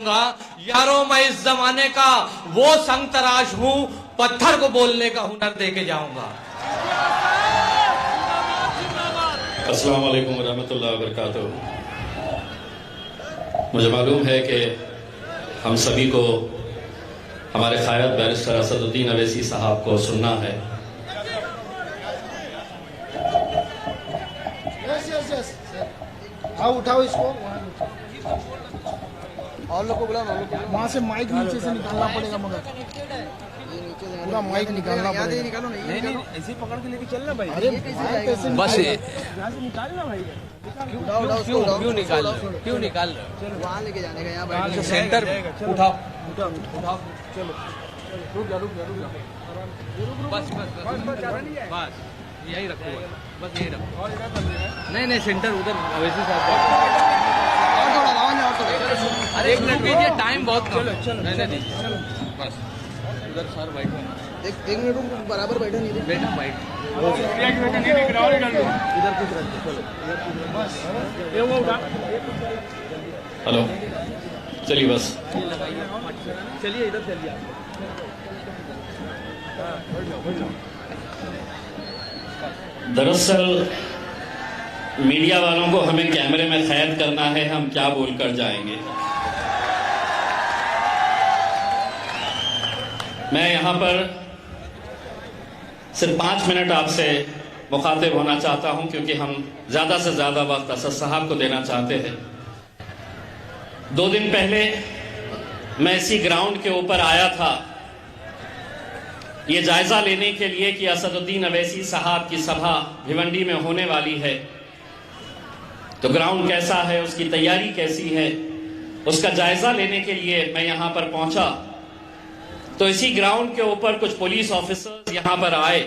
यारों मैं इस जमाने का वो संग तराश हूं, पत्थर को बोलने का हुनर दे के जाऊंगा। अस्सलाम वालेकुम रहमतुल्लाहि व बरकातुहू। मुझे मालूम है कि हम सभी को हमारे क़ायद बैरिस्टर असदुद्दीन अवैसी साहब को सुनना है। उठाओ इसको, और लोग को बुलाओ, वहाँ से माइक नीचे से निकालना पड़ेगा, मगर पूरा माइक निकालना पड़ेगा। निकालो नहीं, ऐसे पकड़ के लेके चलना भाई। अरे बस यहाँ से निकालना भाई। क्यों निकाल वहाँ लेके जाने का, यहाँ सेंटर उठाओ चलो रुक जा। बस यही रखो, बस यही रखो। नहीं सेंटर उधर अवैसी साहब। अरे एक मिनट कीजिए, टाइम बहुत कम है। चलो बस उधर सर बैठो, एक मिनट बराबर बैठो, नहीं बेटा बैठ इधर कुछ रखो। चलो हेलो, चलिए बस चलिए, इधर चलिए। दरअसल मीडिया वालों को हमें कैमरे में कैद करना है, हम क्या बोलकर जाएंगे। मैं यहां पर सिर्फ 5 मिनट आपसे मुखातिब होना चाहता हूं, क्योंकि हम ज्यादा से ज्यादा वक्त असद साहब को देना चाहते हैं। 2 दिन पहले मैं इसी ग्राउंड के ऊपर आया था ये जायजा लेने के लिए कि असदुद्दीन अवैसी साहब की सभा भिवंडी में होने वाली है, तो ग्राउंड कैसा है, उसकी तैयारी कैसी है, उसका जायजा लेने के लिए मैं यहां पर पहुंचा। तो इसी ग्राउंड के ऊपर कुछ पुलिस ऑफिसर्स यहां पर आए,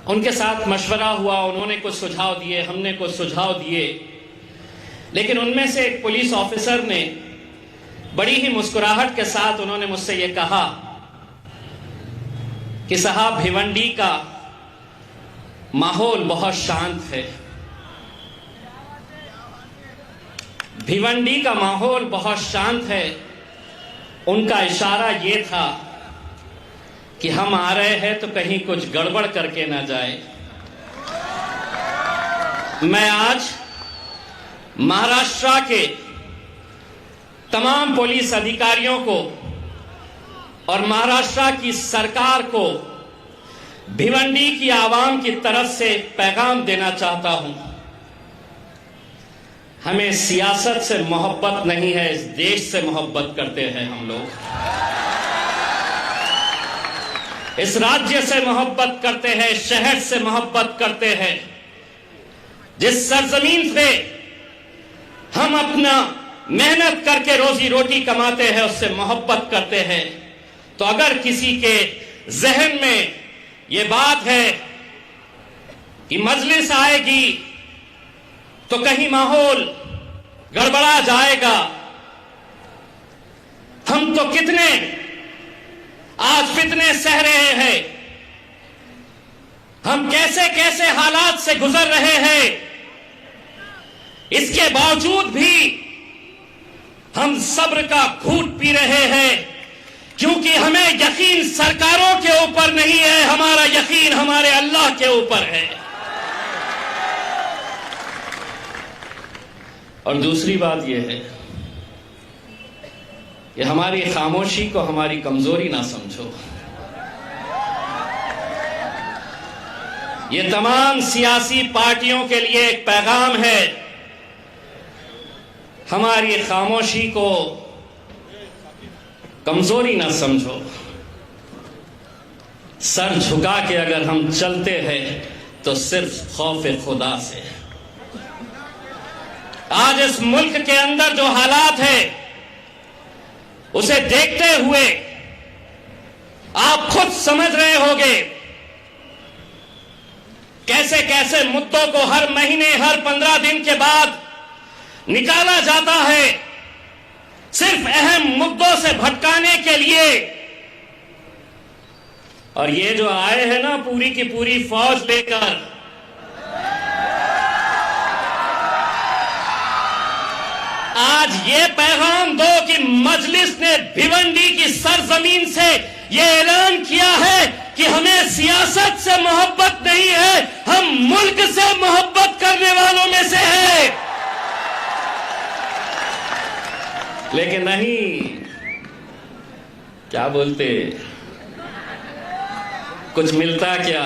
उनके साथ मशवरा हुआ, उन्होंने कुछ सुझाव दिए, हमने कुछ सुझाव दिए। लेकिन उनमें से एक पुलिस ऑफिसर ने बड़ी ही मुस्कुराहट के साथ उन्होंने मुझसे ये कहा कि साहब, भिवंडी का माहौल बहुत शांत है, भिवंडी का माहौल बहुत शांत है। उनका इशारा ये था कि हम आ रहे हैं तो कहीं कुछ गड़बड़ करके ना जाए। मैं आज महाराष्ट्र के तमाम पुलिस अधिकारियों को और महाराष्ट्र की सरकार को भिवंडी की आवाम की तरफ से पैगाम देना चाहता हूं। हमें सियासत से मोहब्बत नहीं है, इस देश से मोहब्बत करते हैं हम लोग, इस राज्य से मोहब्बत करते हैं, शहर से मोहब्बत करते हैं, जिस सरजमीन पे हम अपना मेहनत करके रोजी रोटी कमाते हैं, उससे मोहब्बत करते हैं। तो अगर किसी के जहन में ये बात है कि मजलिस आएगी तो कहीं माहौल गड़बड़ा जाएगा, हम तो कितने आज फितने सह रहे हैं, हम कैसे कैसे हालात से गुजर रहे हैं, इसके बावजूद भी हम सब्र का घूंट पी रहे हैं, क्योंकि हमें यकीन सरकारों के ऊपर नहीं है, हमारा यकीन हमारे अल्लाह के ऊपर है। और दूसरी बात यह है कि हमारी खामोशी को हमारी कमजोरी ना समझो। ये तमाम सियासी पार्टियों के लिए एक पैगाम है, हमारी खामोशी को कमजोरी ना समझो। सर झुका के अगर हम चलते हैं तो सिर्फ खौफ खुदा से। आज इस मुल्क के अंदर जो हालात है उसे देखते हुए आप खुद समझ रहे होंगे कैसे कैसे मुद्दों को हर महीने, हर 15 दिन के बाद निकाला जाता है, सिर्फ अहम मुद्दों से भटकाने के लिए। और ये जो आए हैं ना पूरी की पूरी फौज लेकर, आज ये पैगाम दो कि मजलिस ने भिवंडी की सरजमीन से ये ऐलान किया है कि हमें सियासत से मोहब्बत नहीं है, हम मुल्क से मोहब्बत करने वालों में से है। लेकिन नहीं, क्या बोलते, कुछ मिलता क्या?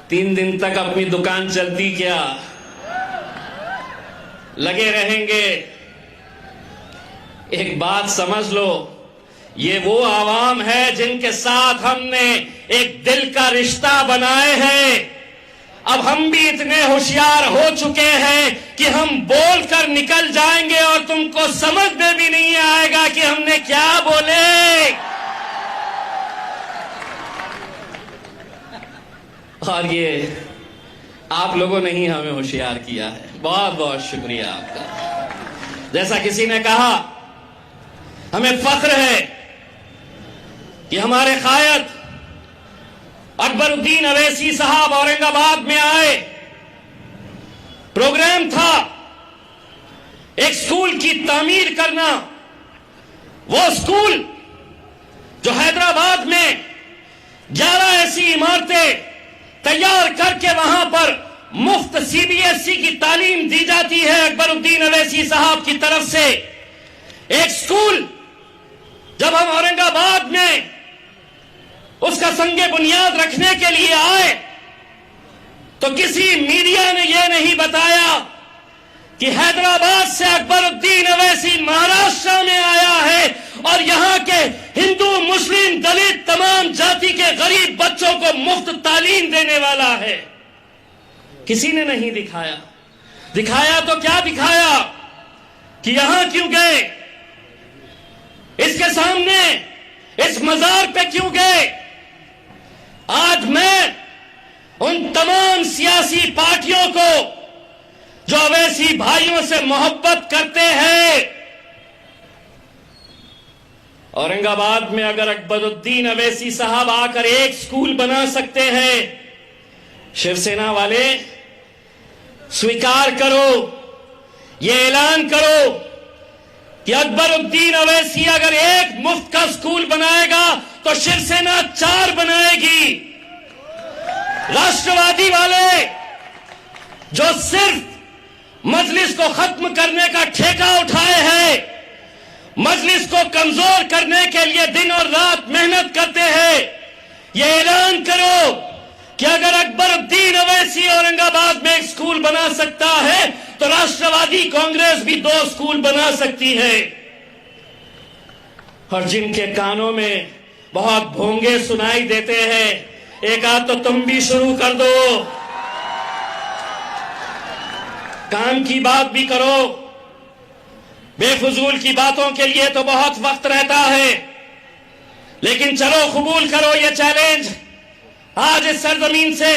3 दिन तक अपनी दुकान चलती क्या? लगे रहेंगे। एक बात समझ लो, ये वो आवाम है जिनके साथ हमने एक दिल का रिश्ता बनाए हैं। अब हम भी इतने होशियार हो चुके हैं कि हम बोलकर निकल जाएंगे और तुमको समझ में भी नहीं आएगा कि हमने क्या बोले। और ये आप लोगों ने ही हमें होशियार किया है, बहुत बहुत शुक्रिया आपका। जैसा किसी ने कहा, हमें फख्र है कि हमारे कायद अकबरुद्दीन अवैसी साहब औरंगाबाद में आए। प्रोग्राम था एक स्कूल की तामीर करना। वो स्कूल जो हैदराबाद में 11 ऐसी इमारतें तैयार करके वहां पर मुफ्त सीबीएसई की तालीम दी जाती है अकबरुद्दीन अवैसी साहब की तरफ से। एक स्कूल जब हम औरंगाबाद में उसका संगे बुनियाद रखने के लिए आए तो किसी मीडिया ने यह नहीं बताया कि हैदराबाद से अकबरुद्दीन अवैसी महाराष्ट्र में आया है और यहां के हिंदू, मुस्लिम, दलित, तमाम जाति के गरीब बच्चों को मुफ्त तालीम देने वाला है। किसी ने नहीं दिखाया। दिखाया तो क्या दिखाया कि यहां क्यों गए, इसके सामने इस मजार पे क्यों गए। आज मैं उन तमाम सियासी पार्टियों को जो अवैसी भाइयों से मोहब्बत करते हैं, औरंगाबाद में अगर अकबरुद्दीन अवैसी साहब आकर एक स्कूल बना सकते हैं, शिवसेना वाले स्वीकार करो, ये ऐलान करो कि अकबरुद्दीन अवैसी अगर एक मुफ्त का स्कूल बनाएगा तो शिवसेना 4 बनाएगी। राष्ट्रवादी वाले जो सिर्फ मजलिस को खत्म करने का ठेका उठाए हैं, मजलिस को कमजोर करने के लिए दिन और रात मेहनत करते हैं, ये ऐलान करो कि अगर अकबरुद्दीन अवैसी औरंगाबाद में एक स्कूल बना सकता है तो राष्ट्रवादी कांग्रेस भी 2 स्कूल बना सकती है। और जिनके कानों में बहुत भोंगे सुनाई देते हैं, एक आध तो तुम भी शुरू कर दो, काम की बात भी करो। बेफजूल की बातों के लिए तो बहुत वक्त रहता है, लेकिन चलो कबूल करो ये चैलेंज। आज इस सरजमीन से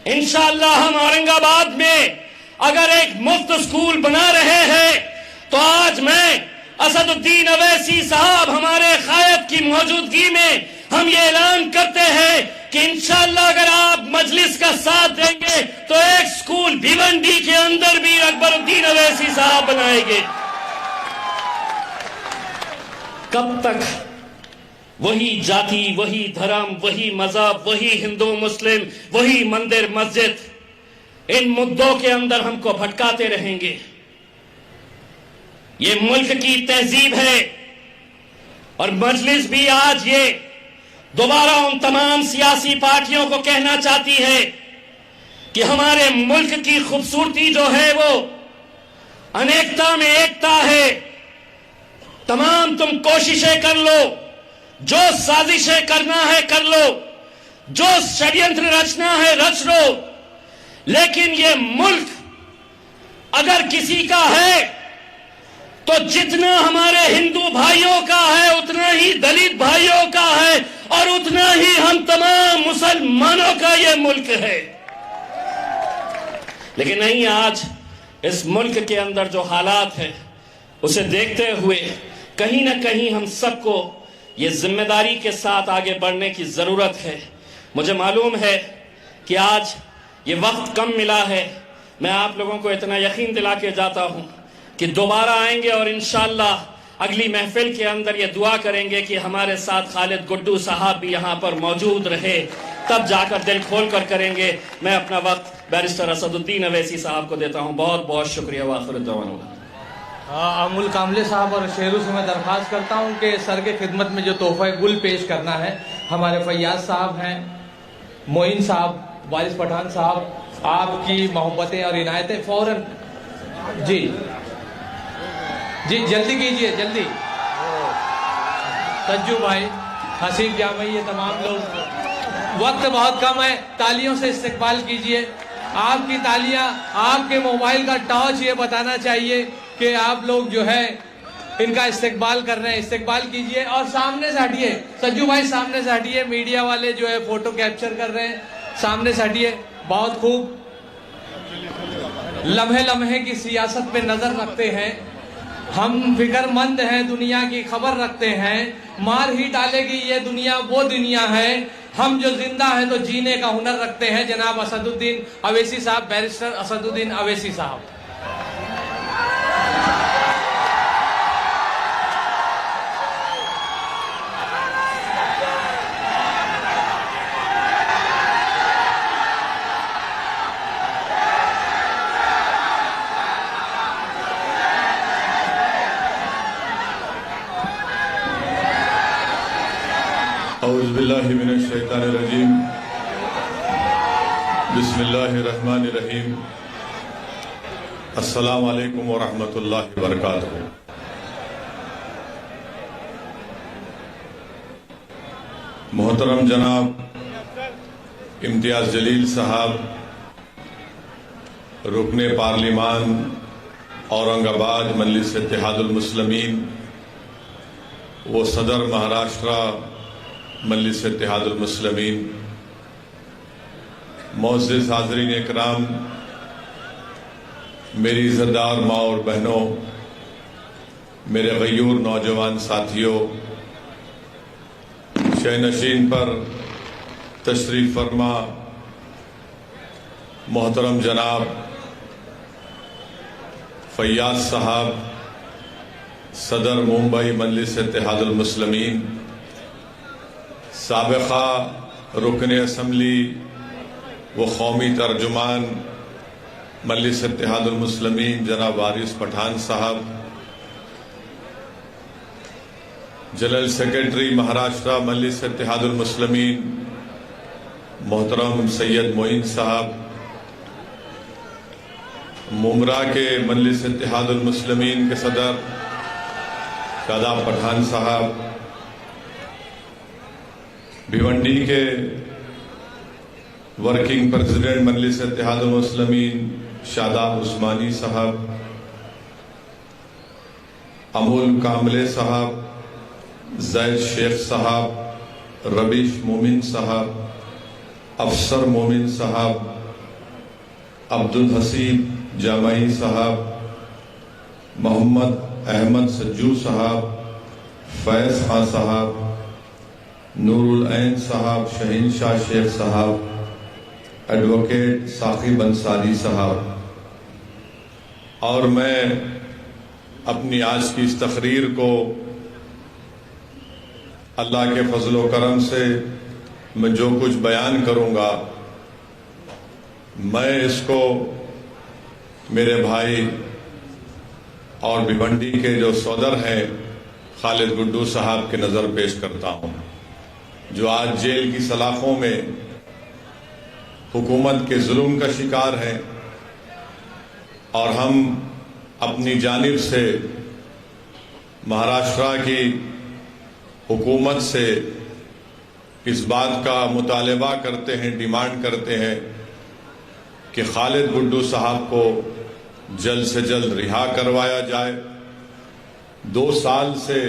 इंशाअल्लाह हम औरंगाबाद में अगर एक मुफ्त स्कूल बना रहे हैं तो आज मैं असदुद्दीन अवैसी साहब हमारे कायद की मौजूदगी में हम ये ऐलान करते हैं कि इंशाअल्लाह अगर आप मजलिस का साथ देंगे तो एक स्कूल भिवंडी के अंदर भी अकबरुद्दीन अवैसी साहब बनाएंगे। कब तक वही जाति, वही धर्म, वही मजहब, वही हिंदू मुस्लिम, वही मंदिर मस्जिद, इन मुद्दों के अंदर हमको भटकाते रहेंगे। ये मुल्क की तहजीब है और मजलिस भी आज ये दोबारा उन तमाम सियासी पार्टियों को कहना चाहती है कि हमारे मुल्क की खूबसूरती जो है वो अनेकता में एकता है। तमाम तुम कोशिशें कर लो, जो साजिशें करना है कर लो, जो षड्यंत्र रचना है रच लो, लेकिन ये मुल्क अगर किसी का है तो जितना हमारे हिंदू भाइयों का है उतना ही दलित भाइयों का है और उतना ही हम तमाम मुसलमानों का ये मुल्क है। लेकिन नहीं, आज इस मुल्क के अंदर जो हालात है उसे देखते हुए कहीं ना कहीं हम सबको ये जिम्मेदारी के साथ आगे बढ़ने की जरूरत है। मुझे मालूम है कि आज ये वक्त कम मिला है, मैं आप लोगों को इतना यकीन दिला के जाता हूं कि दोबारा आएंगे और इंशाअल्लाह अगली महफिल के अंदर ये दुआ करेंगे कि हमारे साथ खालिद गुड्डू साहब भी यहाँ पर मौजूद रहे, तब जाकर दिल खोल कर करेंगे। मैं अपना वक्त बैरिस्टर असदुद्दीन अवैसी साहब को देता हूँ। बहुत बहुत शुक्रिया। वाखिर दवाना अमुल कामले साहब और शेरू से मैं दरख्वास्त करता हूँ कि सर के खिदमत में जो तोहफा गुल पेश करना है, हमारे फैयाज साहब हैं, मोइन साहब, वारिस पठान साहब, आपकी मोहब्बतें और इनायतें फौरन जी जी जल्दी कीजिए, जल्दी। सज्जू भाई, हसीब जामई, ये तमाम लोग, वक्त बहुत कम है, तालियों से इस्तकबाल कीजिए। आपकी तालियां, आपके मोबाइल का टॉर्च ये बताना चाहिए कि आप लोग जो है इनका इस्तकबाल कर रहे हैं। इस्तकबाल कीजिए और सामने से हटिए, सज्जू भाई सामने से हटिए, मीडिया वाले जो है फोटो कैप्चर कर रहे हैं, सामने से हटिए। बहुत खूब, लम्हे लम्हे की सियासत पे नजर रखते हैं, हम फिक्रमंद हैं, दुनिया की खबर रखते हैं, मार ही डालेगी ये दुनिया वो दुनिया है, हम जो जिंदा हैं तो जीने का हुनर रखते हैं। जनाब असदुद्दीन अवैसी साहब, बैरिस्टर असदुद्दीन अवैसी साहब। औज़ुबिल्लाहि मिनश्शैतानिर्रजीम, बिस्मिल्लाहिर्रहमानिर्रहीम, अस्सलामु अलैकुम व रहमतुल्लाहि व बरकातुहू। मोहतरम जनाब इम्तियाज जलील साहब, रुकने पार्लिमान औरंगाबाद मजलिस इत्तेहादुल मुस्लिमीन, वो सदर महाराष्ट्र मजलिस इत्तेहादुल मुस्लिमीन, मोअज़्ज़िज़ हाज़रीन इकराम, मेरी इज़्ज़तदार माँ और बहनों, मेरे गयूर नौजवान साथियों, शहनशीन पर तशरीफ फरमा मोहतरम जनाब फैयाज साहब, सदर मुंबई मजलिस इत्तेहादुल मुस्लिमीन, साबिक़ा रुकन असम्बली व कौमी तर्जुमान मजलिस इत्तेहादुल मुस्लिमीन जनाब वारिस पठान साहब, जनरल सेक्रेटरी महाराष्ट्र मजलिस इत्तेहादुल मुस्लिमीन मोहतरम सैयद मोइन साहब, मुमरा के मजलिस इत्तेहादुल मुस्लिमीन के सदर शादाब पठान साहब, भिवंडी के वर्किंग प्रेसिडेंट मजलिस इत्तेहादुल मुस्लिमीन शादाब उस्मानी साहब, अमुल कामले साहब, जैद शेख साहब, रबीश मोमिन साहब, अफसर मोमिन साहब, अब्दुल हसीब जामई साहब, मोहम्मद अहमद सज्जू साहब, फैज खान साहब, नूरुल ऐन साहब, शहीनशाह शेख साहब, एडवोकेट साकिब अंसारी साहब, और मैं अपनी आज की इस तकरीर को अल्लाह के फजल व करम से मैं जो कुछ बयान करूंगा, मैं इसको मेरे भाई और भिवंडी के जो सौदर हैं खालिद गुड्डू साहब के नज़र पेश करता हूं, जो आज जेल की सलाखों में हुकूमत के जुल्म का शिकार हैं, और हम अपनी जानिब से महाराष्ट्र की हुकूमत से इस बात का मुतालबा करते हैं, डिमांड करते हैं कि खालिद गुड्डू साहब को जल्द से जल्द रिहा करवाया जाए। 2 साल से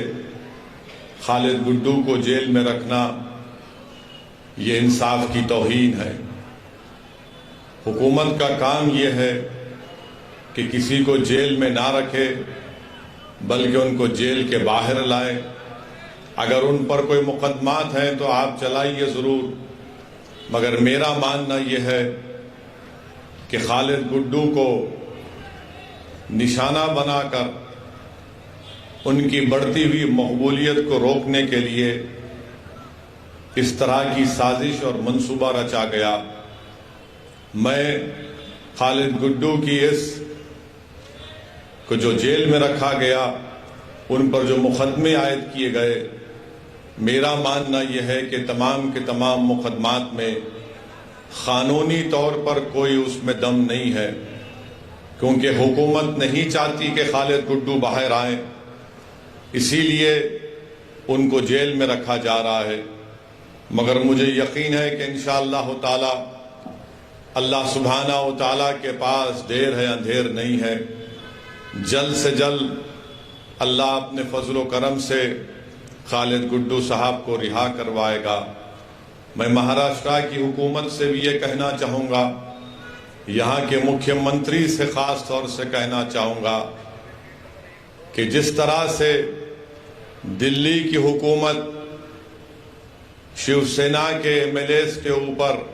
खालिद गुड्डू को जेल में रखना ये इंसाफ की तौहीन है। हुकूमत का काम ये है कि किसी को जेल में ना रखे, बल्कि उनको जेल के बाहर लाए। अगर उन पर कोई मुकदमात हैं तो आप चलाइए ज़रूर, मगर मेरा मानना यह है कि खालिद गुड्डू को निशाना बनाकर उनकी बढ़ती हुई मकबूलियत को रोकने के लिए इस तरह की साजिश और मंसूबा रचा गया। मैं खालिद गुड्डू की इस को जो जेल में रखा गया, उन पर जो मुकदमे आयद किए गए, मेरा मानना यह है कि तमाम के तमाम मुकदमात में कानूनी तौर पर कोई उसमें दम नहीं है, क्योंकि हुकूमत नहीं चाहती कि खालिद गुड्डू बाहर आए, इसीलिए उनको जेल में रखा जा रहा है। मगर मुझे यकीन है कि इंशाअल्लाह ताला अल्लाह सुब्हाना व ताला के पास देर है अंधेर नहीं है। जल्द से जल्द अल्लाह अपने फजलो करम से खालिद गुड्डू साहब को रिहा करवाएगा। मैं महाराष्ट्र की हुकूमत से भी ये कहना चाहूँगा, यहाँ के मुख्यमंत्री से ख़ास तौर से कहना चाहूँगा कि जिस तरह से दिल्ली की हुकूमत शिवसेना के एमएलएस के ऊपर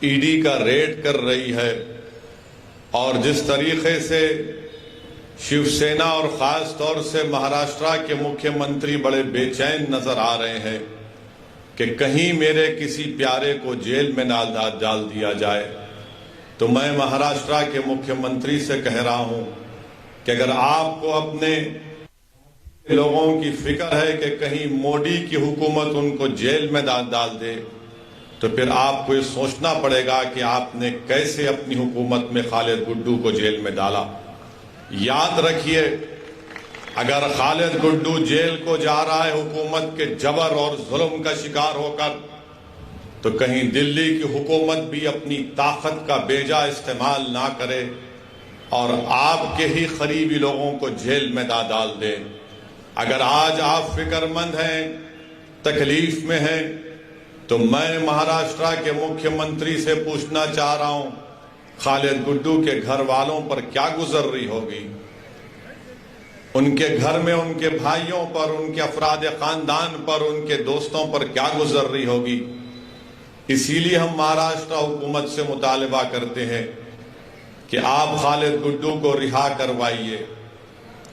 ईडी का रेड कर रही है और जिस तरीके से शिवसेना और ख़ास तौर से महाराष्ट्र के मुख्यमंत्री बड़े बेचैन नजर आ रहे हैं कि कहीं मेरे किसी प्यारे को जेल में ना डाल दिया जाए, तो मैं महाराष्ट्र के मुख्यमंत्री से कह रहा हूं कि अगर आपको अपने लोगों की फिक्र है कि कहीं मोदी की हुकूमत उनको जेल में डाल दे, तो फिर आपको ये सोचना पड़ेगा कि आपने कैसे अपनी हुकूमत में खालिद गुड्डू को जेल में डाला। याद रखिए, अगर खालिद गुड्डू जेल को जा रहा है हुकूमत के जबर और जुल्म का शिकार होकर, तो कहीं दिल्ली की हुकूमत भी अपनी ताकत का बेजा इस्तेमाल ना करे और आपके ही करीबी लोगों को जेल में डाल दे। अगर आज आप फिक्रमंद हैं, तकलीफ में हैं, तो मैं महाराष्ट्र के मुख्यमंत्री से पूछना चाह रहा हूं, खालिद गुड्डू के घर वालों पर क्या गुजर रही होगी, उनके घर में उनके भाइयों पर, उनके अफराद खानदान पर, उनके दोस्तों पर क्या गुजर रही होगी। इसीलिए हम महाराष्ट्र हुकूमत से मुतालबा करते हैं कि आप खालिद गुड्डू को रिहा करवाइए,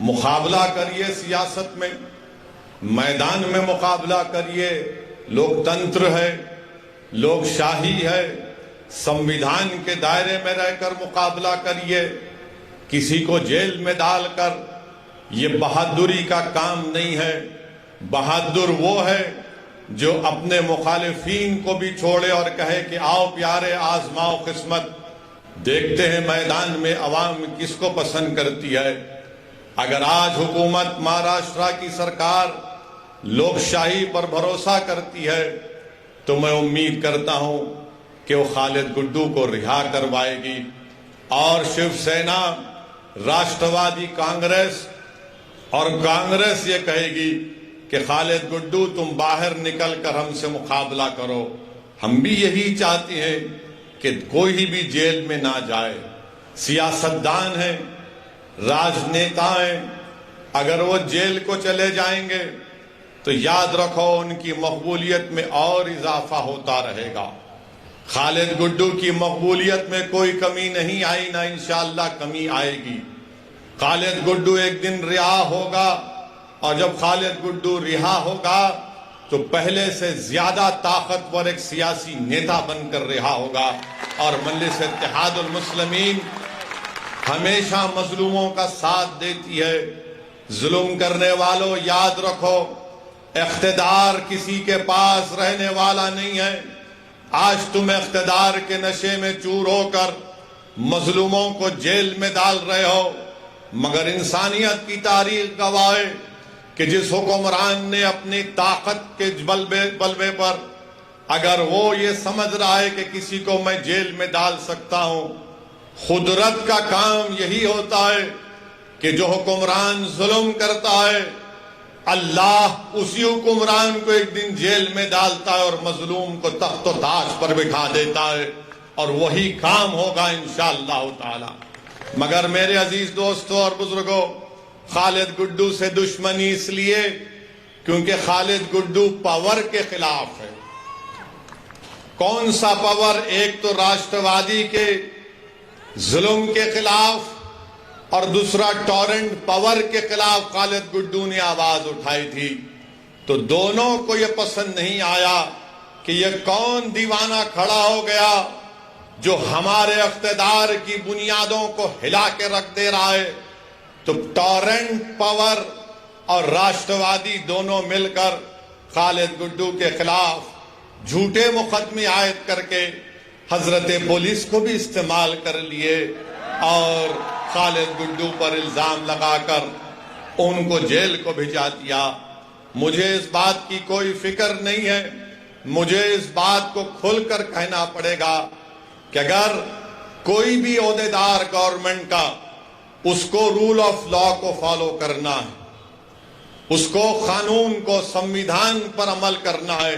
मुकाबला करिए सियासत में, मैदान में मुकाबला करिए। लोकतंत्र है, लोकशाही है, संविधान के दायरे में रहकर मुकाबला करिए। किसी को जेल में डालकर ये बहादुरी का काम नहीं है। बहादुर वो है जो अपने मुखालिफिन को भी छोड़े और कहे कि आओ प्यारे आजमाओ किस्मत, देखते हैं मैदान में अवाम किसको पसंद करती है। अगर आज हुकूमत महाराष्ट्र की सरकार लोकशाही पर भरोसा करती है, तो मैं उम्मीद करता हूं कि वो खालिद गुड्डू को रिहा करवाएगी और शिवसेना, राष्ट्रवादी कांग्रेस और कांग्रेस ये कहेगी कि खालिद गुड्डू तुम बाहर निकल कर हमसे मुकाबला करो। हम भी यही चाहते हैं कि कोई भी जेल में ना जाए। सियासतदान हैं, राजनेता हैं, अगर वो जेल को चले जाएंगे तो याद रखो उनकी मकबूलियत में और इजाफा होता रहेगा। खालिद गुड्डू की मकबूलियत में कोई कमी नहीं आई, ना इंशाअल्लाह कमी आएगी। खालिद गुड्डू एक दिन रिहा होगा और जब खालिद गुड्डू रिहा होगा तो पहले से ज्यादा ताकतवर एक सियासी नेता बनकर रिहा होगा। और मजलिस इत्तेहादुल मुस्लिमीन हमेशा मजलूमों का साथ देती है। जुल्म करने वालों याद रखो, इख्तिदार किसी के पास रहने वाला नहीं है। आज तुम इख्तिदार के नशे में चूर होकर मजलूमों को जेल में डाल रहे हो, मगर इंसानियत की तारीख गवाह है कि जिस हुक्मरान ने अपनी ताकत के बलबे पर अगर वो ये समझ रहा है कि किसी को मैं जेल में डाल सकता हूं, खुदरत का काम यही होता है कि जो हुक्मरान जुल्म करता है, अल्लाह उसी हुक्मरान को एक दिन जेल में डालता है और मजलूम को तख्त ताज पर बिठा देता है, और वही काम होगा इंशाअल्लाह ताला। मगर मेरे अजीज दोस्तों और बुजुर्गों, खालिद गुड्डू से दुश्मनी इसलिए क्योंकि खालिद गुड्डू पावर के खिलाफ है। कौन सा पावर? एक तो राष्ट्रवादी के जुल्म के खिलाफ और दूसरा टॉरेंट पावर के खिलाफ खालिद गुड्डू ने आवाज उठाई थी, तो दोनों को यह पसंद नहीं आया कि यह कौन दीवाना खड़ा हो गया जो हमारे इख्तिदार की बुनियादों को हिला के रख दे रहा है। तो टॉरेंट पावर और राष्ट्रवादी दोनों मिलकर खालिद गुड्डू के खिलाफ झूठे मुकदमे आयद करके हजरत पुलिस को भी इस्तेमाल कर लिए और खालिद गुड्डू पर इल्जाम लगाकर उनको जेल को भिजा दिया। मुझे इस बात की कोई फिक्र नहीं है, मुझे इस बात को खुलकर कहना पड़ेगा कि अगर कोई भी ओहदेदार गवर्नमेंट का, उसको रूल ऑफ लॉ को फॉलो करना है, उसको कानून को, संविधान पर अमल करना है।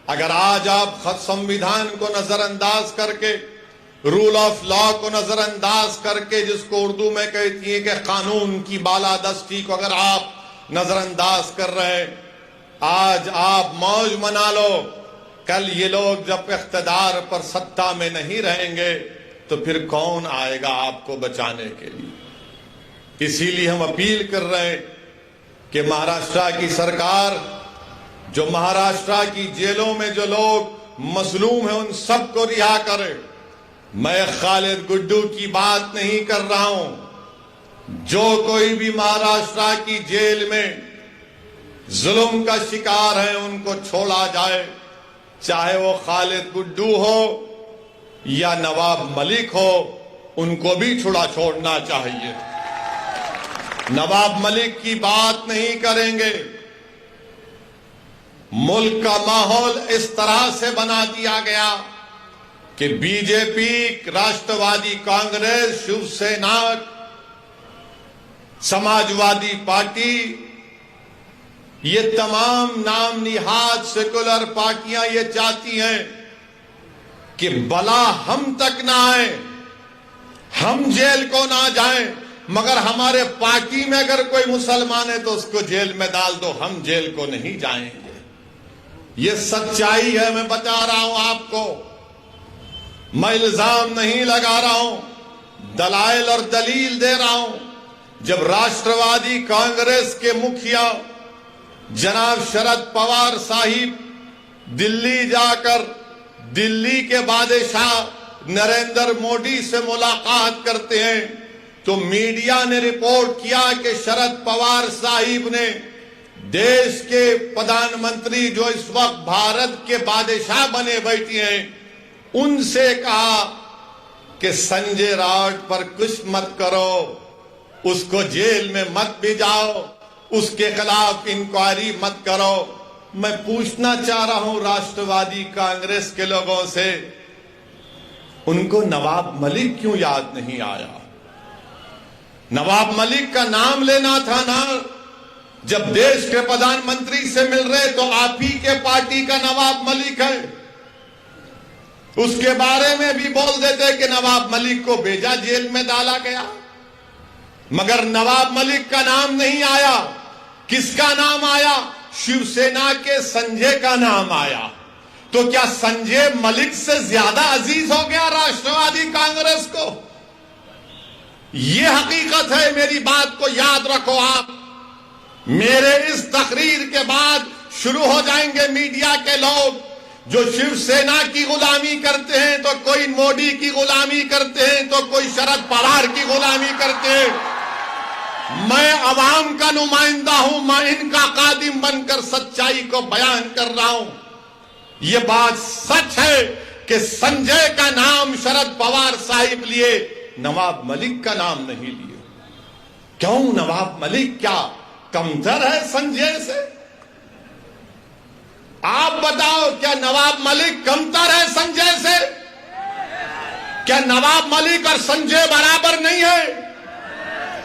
अगर आज आप संविधान को नजरअंदाज करके, रूल ऑफ लॉ को नजरअंदाज करके, जिसको उर्दू में कहती है कि कानून की बालादस्ती को अगर आप नजरअंदाज कर रहे हैं, आज आप मौज मना लो, कल ये लोग जब इख्तिदार पर सत्ता में नहीं रहेंगे तो फिर कौन आएगा आपको बचाने के लिए। इसीलिए हम अपील कर रहे हैं कि महाराष्ट्र की सरकार, जो महाराष्ट्र की जेलों में जो लोग मजलूम हैं, उन सबको रिहा करे। मैं खालिद गुड्डू की बात नहीं कर रहा हूं। जो कोई भी महाराष्ट्र की जेल में जुल्म का शिकार है उनको छोड़ा जाए, चाहे वो खालिद गुड्डू हो या नवाब मलिक हो, उनको भी छोड़ना चाहिए। नवाब मलिक की बात नहीं करेंगे। मुल्क का माहौल इस तरह से बना दिया गया कि बीजेपी, राष्ट्रवादी कांग्रेस, शिवसेना, समाजवादी पार्टी, ये तमाम नाम निहाद सेकुलर पार्टियां ये चाहती हैं कि भला हम तक ना आए, हम जेल को ना जाएं, मगर हमारे पार्टी में अगर कोई मुसलमान है तो उसको जेल में डाल दो, हम जेल को नहीं जाएंगे। ये सच्चाई है, मैं बता रहा हूं आपको, मैं इल्जाम नहीं लगा रहा हूं, दलाइल और दलील दे रहा हूं। जब राष्ट्रवादी कांग्रेस के मुखिया जनाब शरद पवार साहिब दिल्ली जाकर दिल्ली के बादशाह नरेंद्र मोदी से मुलाकात करते हैं, तो मीडिया ने रिपोर्ट किया कि शरद पवार साहिब ने देश के प्रधानमंत्री जो इस वक्त भारत के बादशाह बने बैठे हैं, उनसे कहा कि संजय राउत पर कुछ मत करो, उसको जेल में मत भिजाओ, उसके खिलाफ इंक्वायरी मत करो। मैं पूछना चाह रहा हूं राष्ट्रवादी कांग्रेस के लोगों से, उनको नवाब मलिक क्यों याद नहीं आया? नवाब मलिक का नाम लेना था ना। जब देश के प्रधानमंत्री से मिल रहे तो आप ही के पार्टी का नवाब मलिक है, उसके बारे में भी बोल देते कि नवाब मलिक को भेजा, जेल में डाला गया, मगर नवाब मलिक का नाम नहीं आया। किसका नाम आया? शिवसेना के संजय का नाम आया। तो क्या संजय मलिक से ज्यादा अजीज हो गया राष्ट्रवादी कांग्रेस को? यह हकीकत है, मेरी बात को याद रखो आप। मेरे इस तकरीर के बाद शुरू हो जाएंगे मीडिया के लोग जो शिवसेना की गुलामी करते हैं, तो कोई मोदी की गुलामी करते हैं, तो कोई शरद पवार की गुलामी करते हैं। मैं अवाम का नुमाइंदा हूं, मैं इनका कादिम बनकर सच्चाई को बयान कर रहा हूं। यह बात सच है कि संजय का नाम शरद पवार साहिब लिए, नवाब मलिक का नाम नहीं लिए। क्यों? नवाब मलिक क्या कमतर है संजय से? आप बताओ, क्या नवाब मलिक कमतर है संजय से? क्या नवाब मलिक और संजय बराबर नहीं है?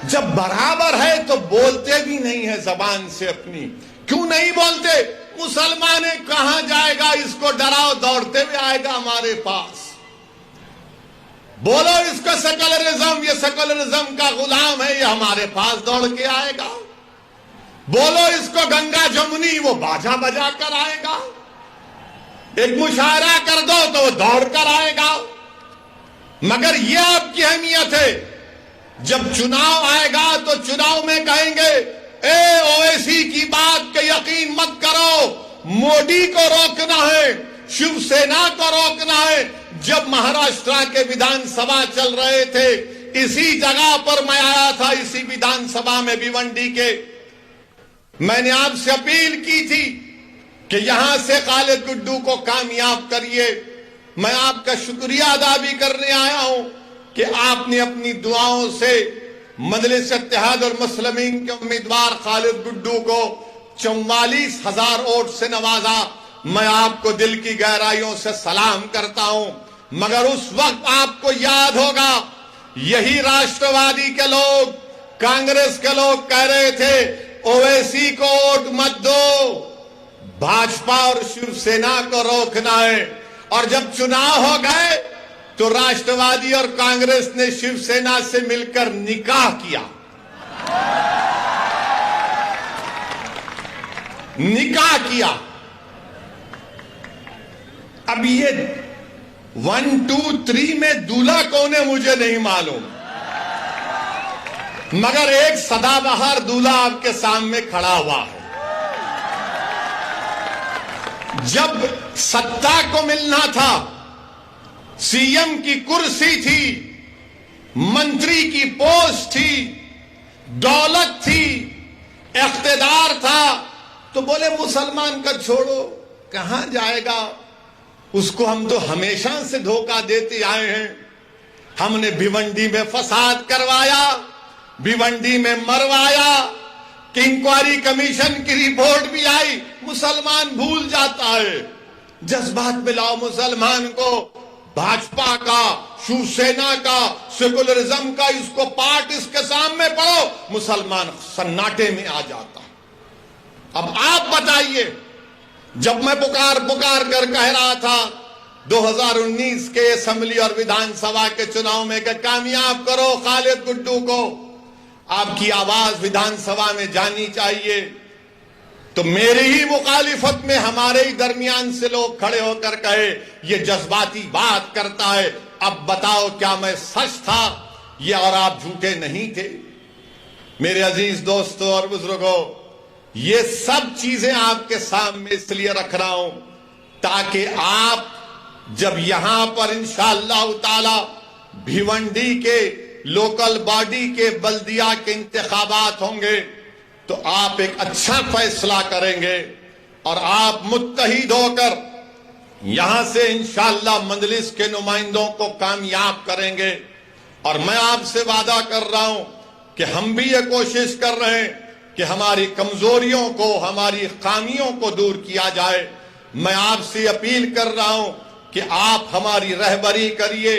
जब बराबर है तो बोलते भी नहीं है जबान से अपनी। क्यों नहीं बोलते? मुसलमान है, कहां जाएगा, इसको डराओ, दौड़ते हुए आएगा हमारे पास। बोलो इसको सेकुलरिज्म, ये सेकुलरिज्म का गुलाम है, ये हमारे पास दौड़ के आएगा। बोलो इसको गंगा जमुनी, वो बाजा बजा कर आएगा। एक मुशायरा कर दो तो वो दौड़ कर आएगा। मगर यह आपकी अहमियत है, जब चुनाव आएगा तो चुनाव में कहेंगे ए ओवैसी की बात का यकीन मत करो, मोदी को रोकना है, शिवसेना को रोकना है। जब महाराष्ट्र के विधानसभा चल रहे थे, इसी जगह पर मैं आया था, इसी विधानसभा में भिवंडी के, मैंने आपसे अपील की थी कि यहां से खालिद गुड्डू को कामयाब करिए। मैं आपका शुक्रिया अदा भी करने आया हूं कि आपने अपनी दुआओं से मजलिस इत्तेहाद और मुस्लिमीन के उम्मीदवार खालिद गुड्डू को 44,000 वोट से नवाजा। मैं आपको दिल की गहराइयों से सलाम करता हूं। मगर उस वक्त आपको याद होगा, यही राष्ट्रवादी के लोग, कांग्रेस के लोग कह रहे थे ओवैसी को वोट मत दो, भाजपा और शिवसेना को रोकना है। और जब चुनाव हो गए तो राष्ट्रवादी और कांग्रेस ने शिवसेना से मिलकर निकाह किया, निकाह किया। अब ये 1, 2, 3 में दूल्हा कौन है मुझे नहीं मालूम, मगर एक सदाबहार दूल्हा आपके सामने खड़ा हुआ है। जब सत्ता को मिलना था, सीएम की कुर्सी थी, मंत्री की पोस्ट थी, दौलत थी, इख्तिदार था, तो बोले मुसलमान का छोड़ो, कहां जाएगा, उसको हम तो हमेशा से धोखा देते आए हैं। हमने भिवंडी में फसाद करवाया, भिवंडी में मरवाया, इंक्वायरी कमीशन की रिपोर्ट भी आई, मुसलमान भूल जाता है। जज्बात में लाओ मुसलमान को, भाजपा का, शिवसेना का, सेकुलरिज्म का, इसको पाठ इसके सामने पढ़ो, मुसलमान सन्नाटे में आ जाता। अब आप बताइए, जब मैं पुकार कर कह रहा था 2019 के असेंबली और विधानसभा के चुनाव में कि कामयाब करो खालिद गुड्डू को, आपकी आवाज विधानसभा में जानी चाहिए, तो मेरी ही मुखालिफत में हमारे ही दरमियान से लोग खड़े होकर कहे ये जज्बाती बात करता है। अब बताओ क्या मैं सच था ये और आप झूठे नहीं थे? मेरे अजीज दोस्तों और बुजुर्गों, ये सब चीजें आपके सामने इसलिए रख रहा हूं ताकि आप जब यहां पर इंशाअल्लाह ताला भिवंडी के लोकल बॉडी के बल्दिया के इंतखाबात होंगे तो आप एक अच्छा फैसला करेंगे और आप मुत्तहिद होकर यहां से इंशाअल्लाह मजलिस के नुमाइंदों को कामयाब करेंगे। और मैं आपसे वादा कर रहा हूं कि हम भी ये कोशिश कर रहे हैं कि हमारी कमजोरियों को, हमारी खामियों को दूर किया जाए। मैं आपसे अपील कर रहा हूं कि आप हमारी रहबरी करिए,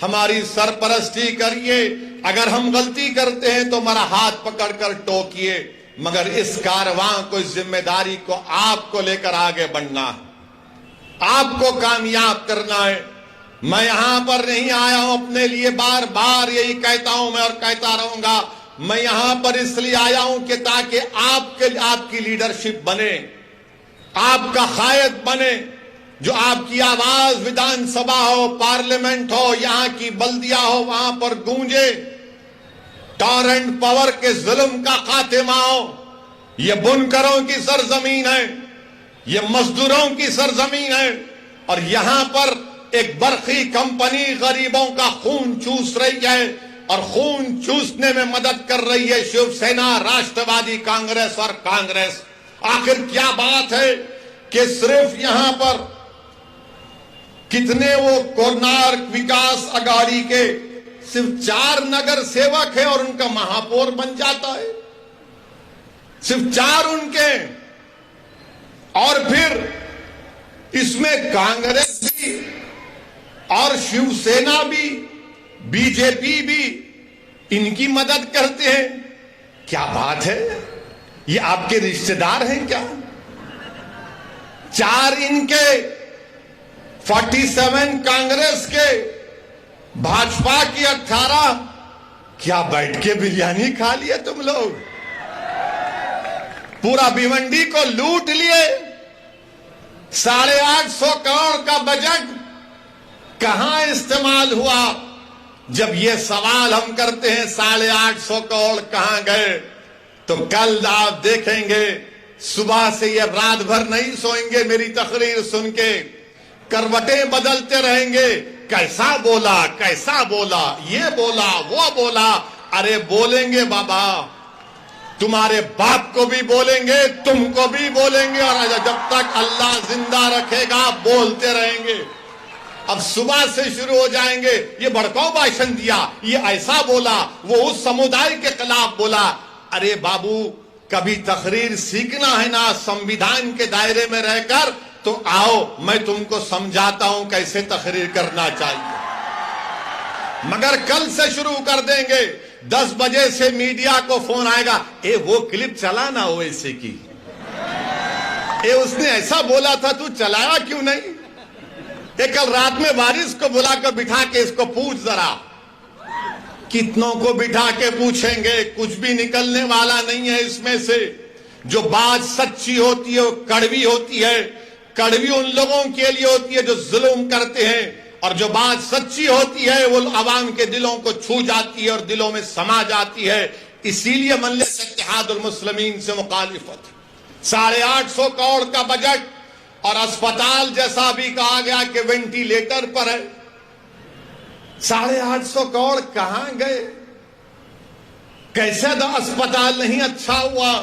हमारी सरपरस्ती करिए। अगर हम गलती करते हैं तो हमारा हाथ पकड़कर टोकिए, मगर इस कारवां को, इस जिम्मेदारी को आपको लेकर आगे बढ़ना है, आपको कामयाब करना है। मैं यहां पर नहीं आया हूं अपने लिए, बार बार यही कहता हूं मैं और कहता रहूंगा। मैं यहां पर इसलिए आया हूं कि ताकि आपकी लीडरशिप बने, आपका कायद बने, जो आपकी आवाज विधानसभा हो, पार्लियामेंट हो, यहां की बल्दिया हो, वहां पर गूंजे। टॉरेंट पावर के जुल्म का खात्मा हो। ये बुनकरों की सरजमीन है, ये मजदूरों की सरजमीन है, और यहां पर एक बरखी कंपनी गरीबों का खून चूस रही है, और खून चूसने में मदद कर रही है शिवसेना, राष्ट्रवादी कांग्रेस और कांग्रेस। आखिर क्या बात है कि सिर्फ यहां पर कितने वो कोणार्क विकास अघाड़ी के सिर्फ 4 नगर सेवक है और उनका महापौर बन जाता है, सिर्फ 4 उनके। और फिर इसमें कांग्रेस भी और शिवसेना भी, बीजेपी भी इनकी मदद करते हैं। क्या बात है, ये आपके रिश्तेदार हैं क्या? 4 इनके, 47 कांग्रेस के, भाजपा की 18। क्या बैठ के बिरयानी खा लिए तुम लोग? पूरा भिवंडी को लूट लिए। 850 करोड़ का बजट कहां इस्तेमाल हुआ? जब ये सवाल हम करते हैं 850 करोड़ कहां गए, तो कल आप देखेंगे सुबह से ये रात भर नहीं सोएंगे मेरी तकरीर सुन के, करवटें बदलते रहेंगे। कैसा बोला, कैसा बोला, ये बोला, वो बोला। अरे बोलेंगे बाबा, तुम्हारे बाप को भी बोलेंगे, तुमको भी बोलेंगे, और जब तक अल्लाह जिंदा रखेगा बोलते रहेंगे। अब सुबह से शुरू हो जाएंगे, ये भड़काऊ भाषण दिया, ये ऐसा बोला, वो उस समुदाय के खिलाफ बोला। अरे बाबू, कभी तकरीर सीखना है ना संविधान के दायरे में रहकर, तो आओ मैं तुमको समझाता हूं कैसे तकरीर करना चाहिए। मगर कल से शुरू कर देंगे, 10 बजे से मीडिया को फोन आएगा, ए वो क्लिप चला ना ओवैसी की, ए उसने ऐसा बोला था, तू चलाया क्यों नहीं? ए कल रात में वारिस को बुलाकर बिठा के इसको पूछ जरा। कितनों को बिठा के पूछेंगे, कुछ भी निकलने वाला नहीं है इसमें से। जो बात सच्ची होती है वो कड़वी होती है। कड़वी उन लोगों के लिए होती है जो जुल्म करते हैं, और जो बात सच्ची होती है वो अवाम के दिलों को छू जाती है और दिलों में समा जाती है। इसीलिए मजलिस इत्तेहादुल मुस्लिमीन से मुखालिफत। 850 करोड़ का बजट, और अस्पताल जैसा भी कहा गया कि वेंटिलेटर पर है। 850 करोड़ कहां गए? कैसे अस्पताल नहीं अच्छा हुआ?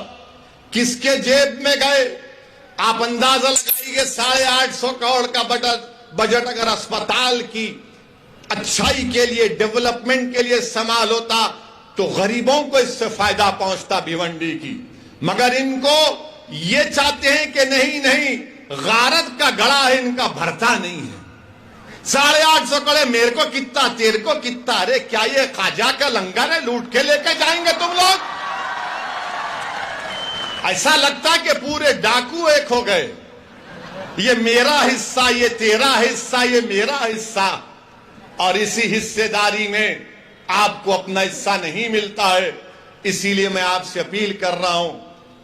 किसके जेब में गए? आप अंदाजा लगाइए, 850 करोड़ का बजट अगर अस्पताल की अच्छाई के लिए, डेवलपमेंट के लिए इस्तेमाल होता तो गरीबों को इससे फायदा पहुंचता भिवंडी की। मगर इनको ये चाहते हैं कि नहीं नहीं, गारत का गड़ा है, इनका भरता नहीं है। 850 करोड़, मेरे को कितना, तेरे को कितना? अरे क्या ये खाजा का लंगर है, लूट के लेके जाएंगे तुम लोग? ऐसा लगता है कि पूरे डाकू एक हो गए। ये मेरा हिस्सा, ये तेरा हिस्सा, ये मेरा हिस्सा, और इसी हिस्सेदारी में आपको अपना हिस्सा नहीं मिलता है। इसीलिए मैं आपसे अपील कर रहा हूं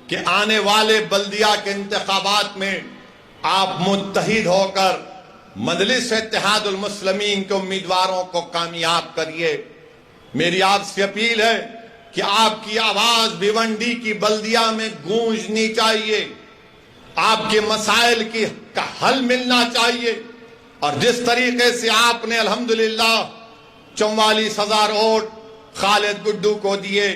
कि आने वाले बल्दिया के इंतखाबात में आप मुत्तहिद होकर मजलिस इत्तेहादुल मुस्लिमीन के उम्मीदवारों को कामयाब करिए। मेरी आपसे अपील है कि आपकी आवाज भिवंडी की बल्दिया में गूंजनी चाहिए। आपके मसाइल की का हल मिलना चाहिए। और जिस तरीके से आपने अल्हम्दुलिल्लाह 44,000 वोट खालिद गुड्डू को दिए,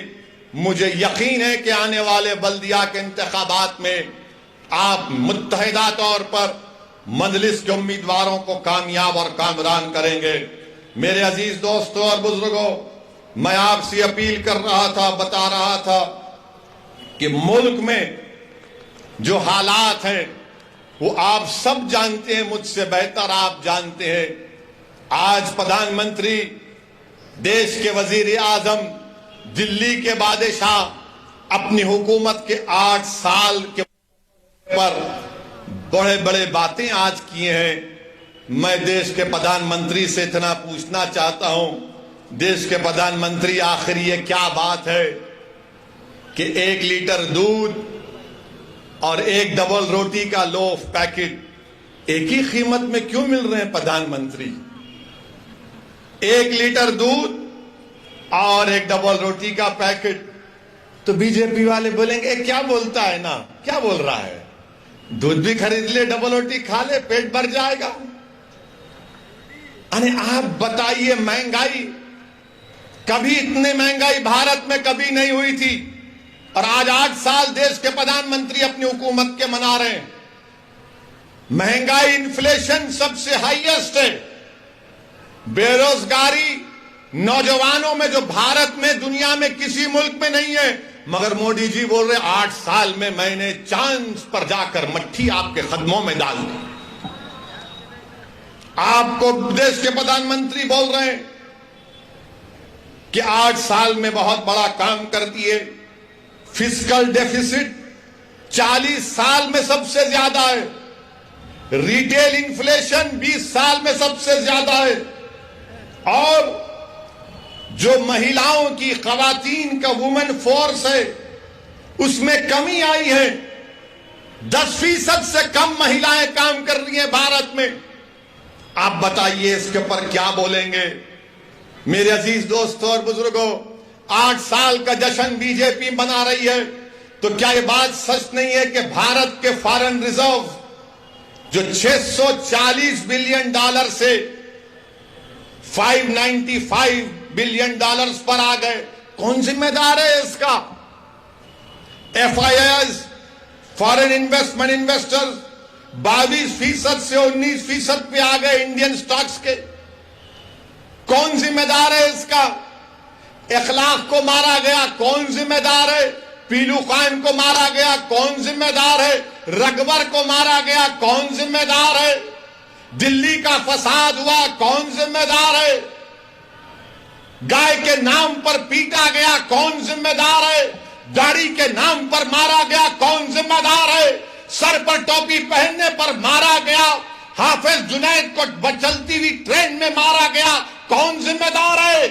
मुझे यकीन है कि आने वाले बल्दिया के इंतखाबात में आप मुत्तहिदा तौर पर मजलिस के उम्मीदवारों को कामयाब और कामरान करेंगे। मेरे अजीज दोस्तों और बुजुर्गों, मैं आपसे अपील कर रहा था, बता रहा था कि मुल्क में जो हालात हैं वो आप सब जानते हैं, मुझसे बेहतर आप जानते हैं। आज प्रधानमंत्री, देश के वजीर आजम, दिल्ली के बादशाह अपनी हुकूमत के 8 साल के पर बड़े बड़े बातें आज किए हैं। मैं देश के प्रधानमंत्री से इतना पूछना चाहता हूं, देश के प्रधानमंत्री, आखिर ये क्या बात है कि 1 लीटर दूध और 1 डबल रोटी का लोफ पैकेट एक ही कीमत में क्यों मिल रहे हैं प्रधानमंत्री? 1 लीटर दूध और 1 डबल रोटी का पैकेट। तो बीजेपी वाले बोलेंगे क्या बोलता है ना, क्या बोल रहा है? दूध भी खरीद ले, डबल रोटी खा ले, पेट भर जाएगा। अरे आप बताइए, महंगाई, कभी इतनी महंगाई भारत में कभी नहीं हुई थी, और आज 8 साल देश के प्रधानमंत्री अपनी हुकूमत के मना रहे हैं। महंगाई, इन्फ्लेशन सबसे हाईएस्ट है। बेरोजगारी नौजवानों में जो भारत में, दुनिया में किसी मुल्क में नहीं है। मगर मोदी जी बोल रहे 8 साल में मैंने चांद पर जाकर मट्ठी आपके कदमों में डाल दी। आपको देश के प्रधानमंत्री बोल रहे हैं कि 8 साल में बहुत बड़ा काम कर दिए। फिस्कल डेफिसिट 40 साल में सबसे ज्यादा है। रिटेल इन्फ्लेशन 20 साल में सबसे ज्यादा है। और जो महिलाओं की, खवातीन का वुमेन फोर्स है, उसमें कमी आई है। 10% से कम महिलाएं काम कर रही हैं भारत में। आप बताइए इसके ऊपर क्या बोलेंगे? मेरे अजीज दोस्तों और बुजुर्गों, 8 साल का जश्न बीजेपी मना रही है, तो क्या यह बात सच नहीं है कि भारत के फॉरेन रिजर्व जो 640 बिलियन डॉलर से 595 बिलियन डॉलर्स पर आ गए? कौन जिम्मेदार है इसका? FIIs, फॉरेन इन्वेस्टमेंट इन्वेस्टर्स 22% से 19% पे आ गए इंडियन स्टॉक्स के। कौन जिम्मेदार है इसका? इखलाक को मारा गया, कौन जिम्मेदार है? पीलू खान को मारा गया, कौन जिम्मेदार है? रगबर को मारा गया, कौन जिम्मेदार है? दिल्ली का फसाद हुआ, कौन जिम्मेदार है? गाय के नाम पर पीटा गया, कौन जिम्मेदार है? दाढ़ी के नाम पर मारा गया, कौन जिम्मेदार है? सर पर टोपी पहनने पर मारा गया, हाफिज जुनैद को चलती हुई ट्रेन में मारा गया, कौन जिम्मेदार है?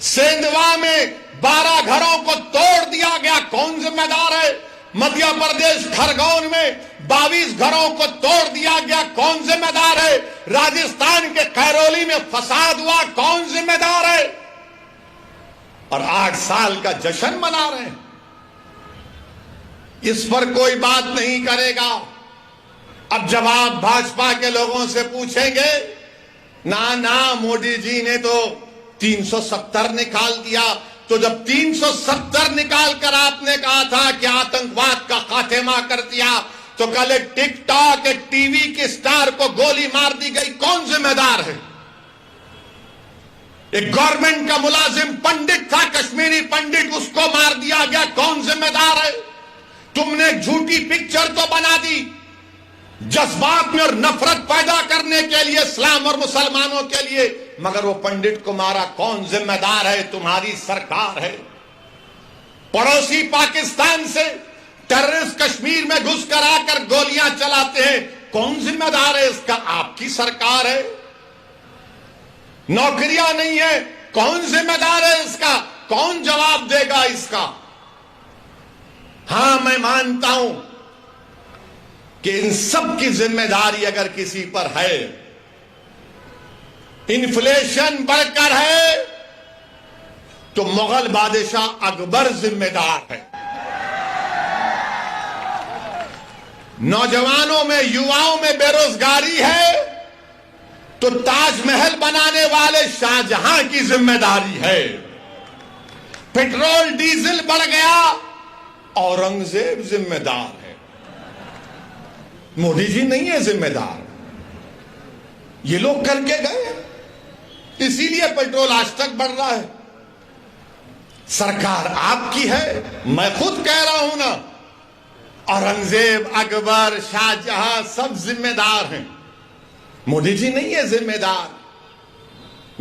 सेंधवा में 12 घरों को तोड़ दिया गया, कौन जिम्मेदार है? मध्य प्रदेश खरगोन में 22 घरों को तोड़ दिया गया, कौन जिम्मेदार है? राजस्थान के कैरोली में फसाद हुआ, कौन जिम्मेदार है? और 8 साल का जश्न मना रहे हैं, इस पर कोई बात नहीं करेगा। अब जब आप भाजपा के लोगों से पूछेंगे, ना मोदी जी ने तो 370 निकाल दिया, तो जब 370 निकाल कर आपने कहा था कि आतंकवाद का खात्मा कर दिया, तो कल एक टिकटॉक, एक टीवी के स्टार को गोली मार दी गई, कौन जिम्मेदार है? एक गवर्नमेंट का मुलाजिम पंडित था, कश्मीरी पंडित, उसको मार दिया गया, कौन जिम्मेदार है? तुमने एक झूठी पिक्चर तो बना दी जज्बात में और नफरत पैदा करने के लिए इस्लाम और मुसलमानों के लिए, मगर वो पंडित को मारा, कौन जिम्मेदार है? तुम्हारी सरकार है। पड़ोसी पाकिस्तान से टेररिस्ट कश्मीर में घुस कर आकर गोलियां चलाते हैं, कौन जिम्मेदार है इसका? आपकी सरकार है। नौकरियां नहीं है, कौन जिम्मेदार है इसका? कौन जवाब देगा इसका? हां, मैं मानता हूं कि इन सब की जिम्मेदारी अगर किसी पर है, इन्फ्लेशन बढ़कर है, तो मुगल बादशाह अकबर जिम्मेदार है। नौजवानों में, युवाओं में बेरोजगारी है, तो ताजमहल बनाने वाले शाहजहां की जिम्मेदारी है। पेट्रोल डीजल बढ़ गया, औरंगजेब जिम्मेदार है, मोदी जी नहीं है जिम्मेदार। ये लोग करके गए, इसीलिए पेट्रोल आज तक बढ़ रहा है। सरकार आपकी है, मैं खुद कह रहा हूं ना, औरंगजेब, अकबर, शाहजहां सब जिम्मेदार हैं, मोदी जी नहीं है जिम्मेदार।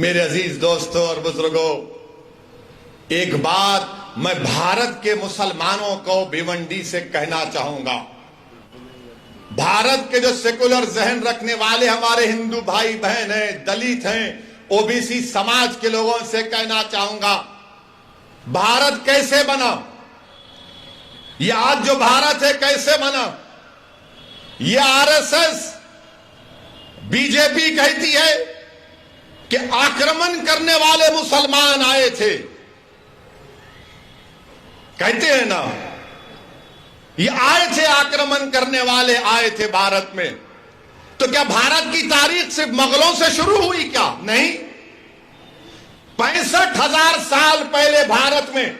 मेरे अजीज दोस्तों और बुजुर्गों, एक बात मैं भारत के मुसलमानों को भिवंडी से कहना चाहूंगा। भारत के जो सेकुलर जहन रखने वाले हमारे हिंदू भाई बहन हैं, दलित हैं, ओबीसी समाज के लोगों से कहना चाहूंगा, भारत कैसे बना? ये आज जो भारत है कैसे बना? ये आरएसएस, बीजेपी कहती है कि आक्रमण करने वाले मुसलमान आए थे, कहते हैं ना, ये आए थे, आक्रमण करने वाले आए थे भारत में। तो क्या भारत की तारीख सिर्फ मुगलों से शुरू हुई क्या? नहीं, 65,000 साल पहले भारत में,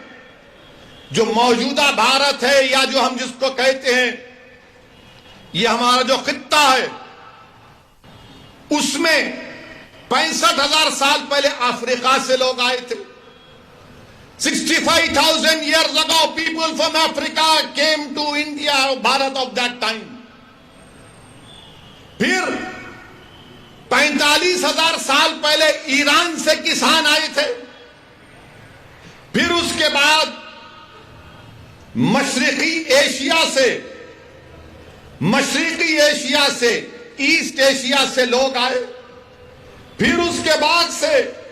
जो मौजूदा भारत है, या जो हम जिसको कहते हैं, ये हमारा जो खित्ता है, उसमें 65,000 साल पहले अफ्रीका से लोग आए थे। 65,000 years ago, people from Africa came to India, Bharat of that time. फिर 45,000 साल पहले ईरान से किसान आए थे। फिर उसके बाद मशरिकी एशिया से ईस्ट एशिया से लोग आए। फिर उसके बाद से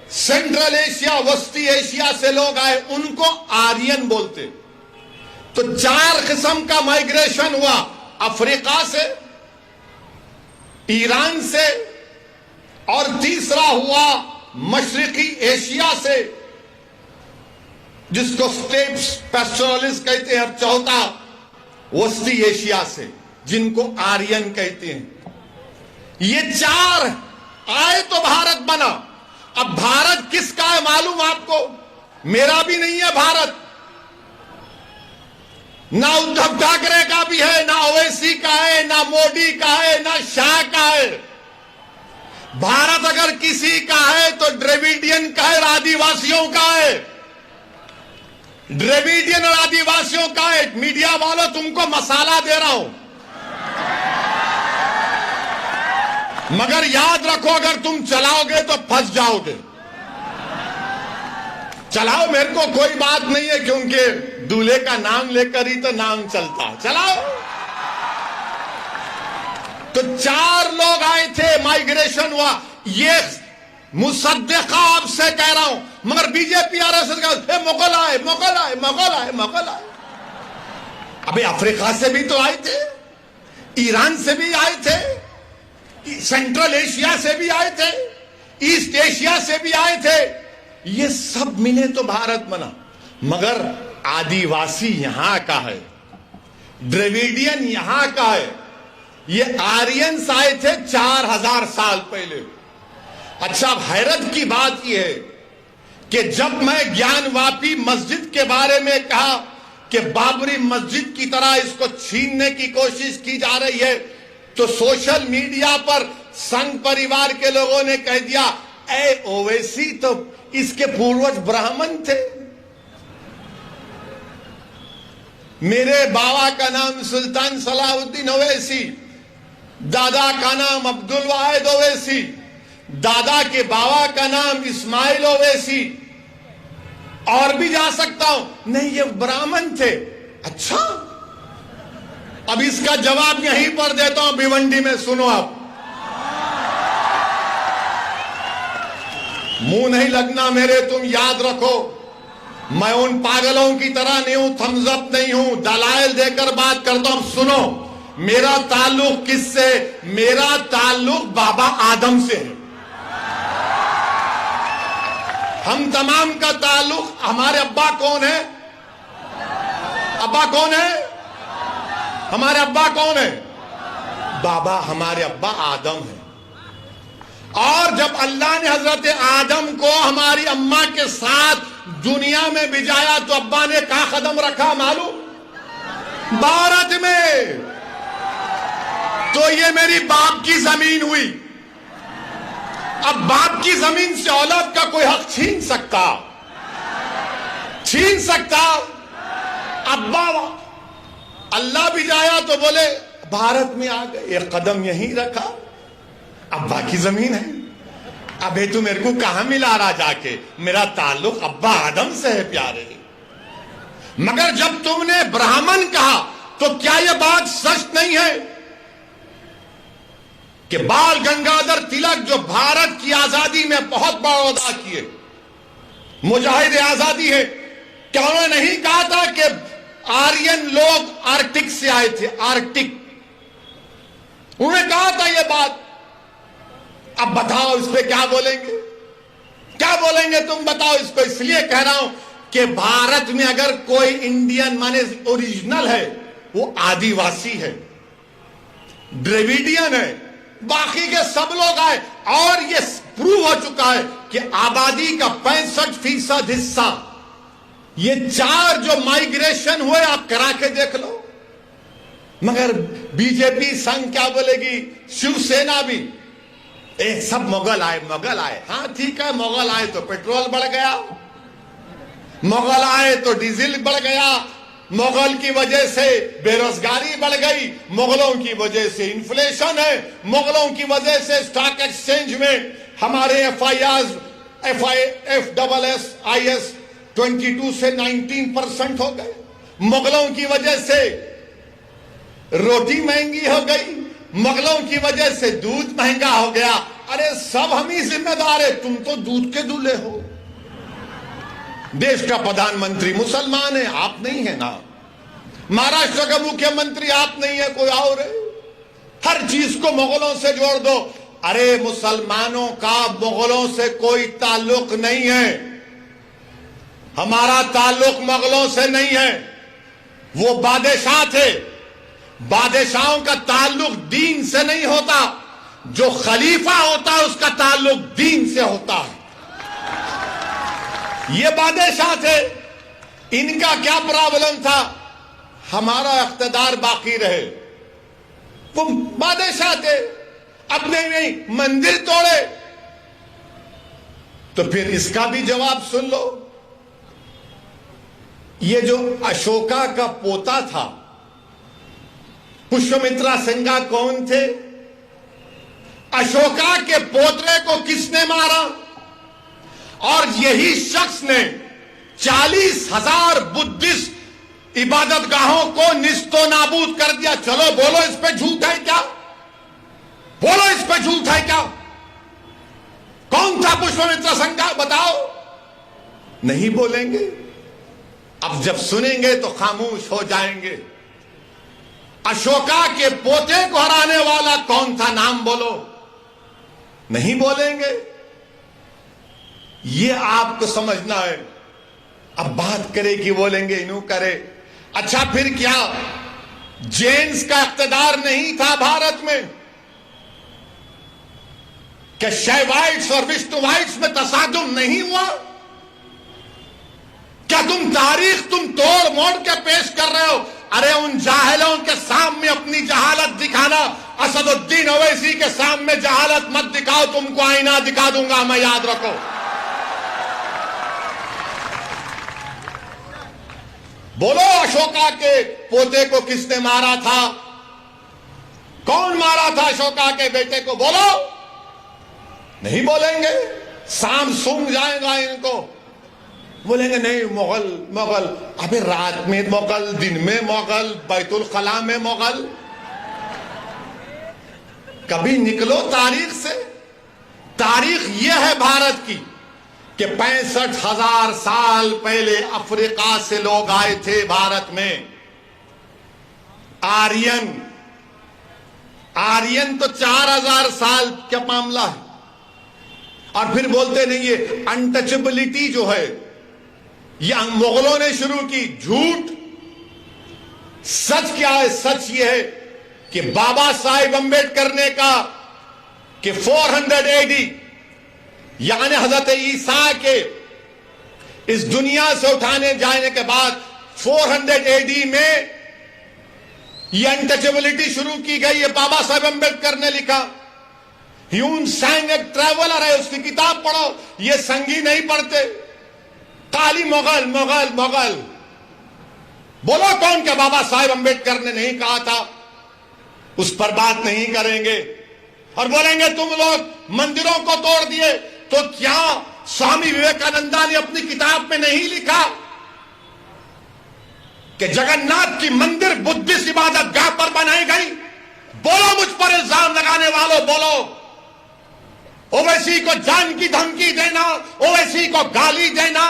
सेंट्रल एशिया, वस्ती एशिया से लोग आए, उनको आर्यन बोलते। तो 4 किस्म का माइग्रेशन हुआ, अफ्रीका से, ईरान से, और तीसरा हुआ मशरिकी एशिया से, जिसको स्टेप्स पैस्टोरलिस्ट कहते हैं, और चौथा वस्ती एशिया से, जिनको आर्यन कहते हैं। ये चार आए तो भारत बना। अब भारत किसका है मालूम आपको? मेरा भी नहीं है भारत, ना उद्धव ठाकरे का भी है, ना ओवैसी का है, ना मोदी का है, ना शाह का है। भारत अगर किसी का है तो द्रविडियन का है, आदिवासियों का है। द्रविडियन और आदिवासियों का है। मीडिया वालों, तुमको मसाला दे रहा हूं, मगर याद रखो, अगर तुम चलाओगे तो फंस जाओगे। चलाओ, मेरे को कोई बात नहीं है, क्योंकि दूल्हे का नाम लेकर ही तो नाम चलता है। चलाओ। तो चार लोग आए थे, माइग्रेशन हुआ। ये मुसद्दिका आपसे कह रहा हूं, मगर बीजेपी आरएसएस का मुगल आए, मुगल आए, मुगल आए, मुगल आए। अबे अफ्रीका से भी तो आए थे, ईरान से भी आए थे, सेंट्रल एशिया से भी आए थे, ईस्ट एशिया से भी आए थे। ये सब मिले तो भारत बना। मगर आदिवासी यहां का है, द्रविडियन यहां का है। ये आर्यंस आए थे 4000 साल पहले। अच्छा, अब हैरत की बात यह है कि जब मैं ज्ञानवापी मस्जिद के बारे में कहा कि बाबरी मस्जिद की तरह इसको छीनने की कोशिश की जा रही है, तो सोशल मीडिया पर संघ परिवार के लोगों ने कह दिया, ए ओवैसी तो इसके पूर्वज ब्राह्मण थे। मेरे बाबा का नाम सुल्तान सलाहुद्दीन ओवैसी, दादा का नाम अब्दुल वाहिद ओवैसी, दादा के बाबा का नाम इस्माइल ओवैसी, और भी जा सकता हूं। नहीं, ये ब्राह्मण थे। अच्छा, अब इसका जवाब यहीं पर देता हूं, भिवंडी में। सुनो, आप मुंह नहीं लगना मेरे, तुम याद रखो, मैं उन पागलों की तरह नहीं हूं, थम्स अप नहीं हूं, दलाइल देकर बात करता हूं। सुनो, मेरा ताल्लुक किससे? मेरा ताल्लुक बाबा आदम से है। हम तमाम का ताल्लुक, हमारे अब्बा कौन है? अब्बा कौन है? हमारे अब्बा कौन है? बाबा, हमारे अब्बा आदम है। और जब अल्लाह ने हजरत आदम को हमारी अम्मा के साथ दुनिया में भिजाया, तो अब्बा ने कहां कदम रखा मालूम? भारत में। तो ये मेरी बाप की जमीन हुई। अब बाप की जमीन से औलाद का कोई हक छीन सकता? छीन सकता? अब्बा अल्लाह भी जाया तो बोले भारत में आ गए, एक कदम यहीं रखा, अब्बा की जमीन है। अबे तू मेरे को कहां मिला रहा जाके? मेरा ताल्लुक अब्बा आदम से है प्यारे। मगर जब तुमने ब्राह्मण कहा, तो क्या यह बात सच नहीं है कि बाल गंगाधर तिलक, जो भारत की आजादी में बहुत बड़ा अदा किए, मुजाहिद आजादी है, क्या उन्होंने नहीं कहा था कि आर्यन लोग आर्कटिक से आए थे? आर्कटिक, उन्होंने कहा था यह बात। अब बताओ इस पे क्या बोलेंगे? क्या बोलेंगे तुम बताओ इसको? इसलिए कह रहा हूं कि भारत में अगर कोई इंडियन माने ओरिजिनल है, वो आदिवासी है, द्रविडियन है, बाकी के सब लोग आए। और ये प्रूव हो चुका है कि आबादी का 65% हिस्सा ये चार जो माइग्रेशन हुए, आप करा के देख लो। मगर बीजेपी संघ क्या बोलेगी, शिवसेना भी, सब मुगल आए, मुगल आए। हाँ ठीक है, मुगल आए तो पेट्रोल बढ़ गया, मुगल आए तो डीजल बढ़ गया, मुगल की वजह से बेरोजगारी बढ़ गई, मुगलों की वजह से इन्फ्लेशन है, मुगलों की वजह से स्टॉक एक्सचेंज में हमारे FIS 22 से 19% हो गए, मुगलों की वजह से रोटी महंगी हो गई, मुगलों की वजह से दूध महंगा हो गया। अरे सब हम ही जिम्मेदार है, तुम तो दूध के दूल्हे हो। देश का प्रधानमंत्री मुसलमान है, आप नहीं है ना। महाराष्ट्र का मुख्यमंत्री आप नहीं है, कोई और है। हर चीज को मुगलों से जोड़ दो। अरे मुसलमानों का मुगलों से कोई ताल्लुक नहीं है, हमारा ताल्लुक मुगलों से नहीं है, वो बादशाह थे। बादशाहों का ताल्लुक दीन से नहीं होता, जो खलीफा होता है उसका ताल्लुक दीन से होता है। ये बादशाह थे, इनका क्या प्रॉब्लम था? हमारा इख्तिदार बाकी रहे। वो बादशाह थे, अपने में मंदिर तोड़े। तो फिर इसका भी जवाब सुन लो। ये जो अशोका का पोता था, पुष्यमित्रा सिंघा कौन थे? अशोका के पोतरे को किसने मारा? और यही शख्स ने 40,000 बुद्धिस्ट इबादतगाहों को निस्तो नाबूद कर दिया। चलो बोलो, इस पे झूठ है क्या? बोलो, इस पे झूठ है क्या? कौन था पुष्यमित्रा सिंघा? बताओ। नहीं बोलेंगे। अब जब सुनेंगे तो खामोश हो जाएंगे। अशोका के पोते को हराने वाला कौन था? नाम बोलो। नहीं बोलेंगे। ये आपको समझना है। अब बात करे कि बोलेंगे इनू करे। अच्छा, फिर क्या जेन्स का इख्तिदार नहीं था भारत में? क्या शैवाइट्स और विष्णुवाइट्स में तसादुम नहीं हुआ? क्या तारीख तोड़ मोड़ के पेश कर रहे हो? अरे उन जाहिलों के सामने अपनी जहालत दिखाना। असदुद्दीन ओवैसी के सामने जहालत मत दिखाओ, तुमको आईना दिखा दूंगा मैं, याद रखो। बोलो, अशोका के पोते को किसने मारा था? कौन मारा था अशोका के बेटे को? बोलो। नहीं बोलेंगे। शाम सूंघ जाएगा इनको। बोलेंगे नहीं, मुगल। अबे रात में मुगल, दिन में मुगल, बैतुल खला में मुगल। कभी निकलो तारीख से। तारीख यह है भारत की कि 65,000 साल पहले अफ्रीका से लोग आए थे भारत में। आर्यन तो 4,000 साल का मामला है। और फिर बोलते नहीं, ये अनटचेबिलिटी जो है ये मुगलों ने शुरू की। झूठ। सच क्या है? सच ये है कि बाबा साहेब अम्बेडकर ने कहा कि 400 AD यानी हजरत ईसा के इस दुनिया से उठाने जाने के बाद 400 AD में ये अनटचेबिलिटी शुरू की गई। ये बाबा साहेब अम्बेडकर ने लिखा। ह्यून सैंग एक ट्रैवलर है, उसकी किताब पढ़ो। ये संगी नहीं पढ़ते। काली मुगल। बोलो कौन? क्या बाबा साहेब अम्बेडकर ने नहीं कहा था? उस पर बात नहीं करेंगे। और बोलेंगे तुम लोग मंदिरों को तोड़ दिए। तो क्या स्वामी विवेकानंदा ने अपनी किताब में नहीं लिखा कि जगन्नाथ की मंदिर बुद्धिस्ट इबादतगाह पर बनाई गई? बोलो, मुझ पर इल्जाम लगाने वालों, बोलो। ओवैसी को जान की धमकी देना, ओवैसी को गाली देना,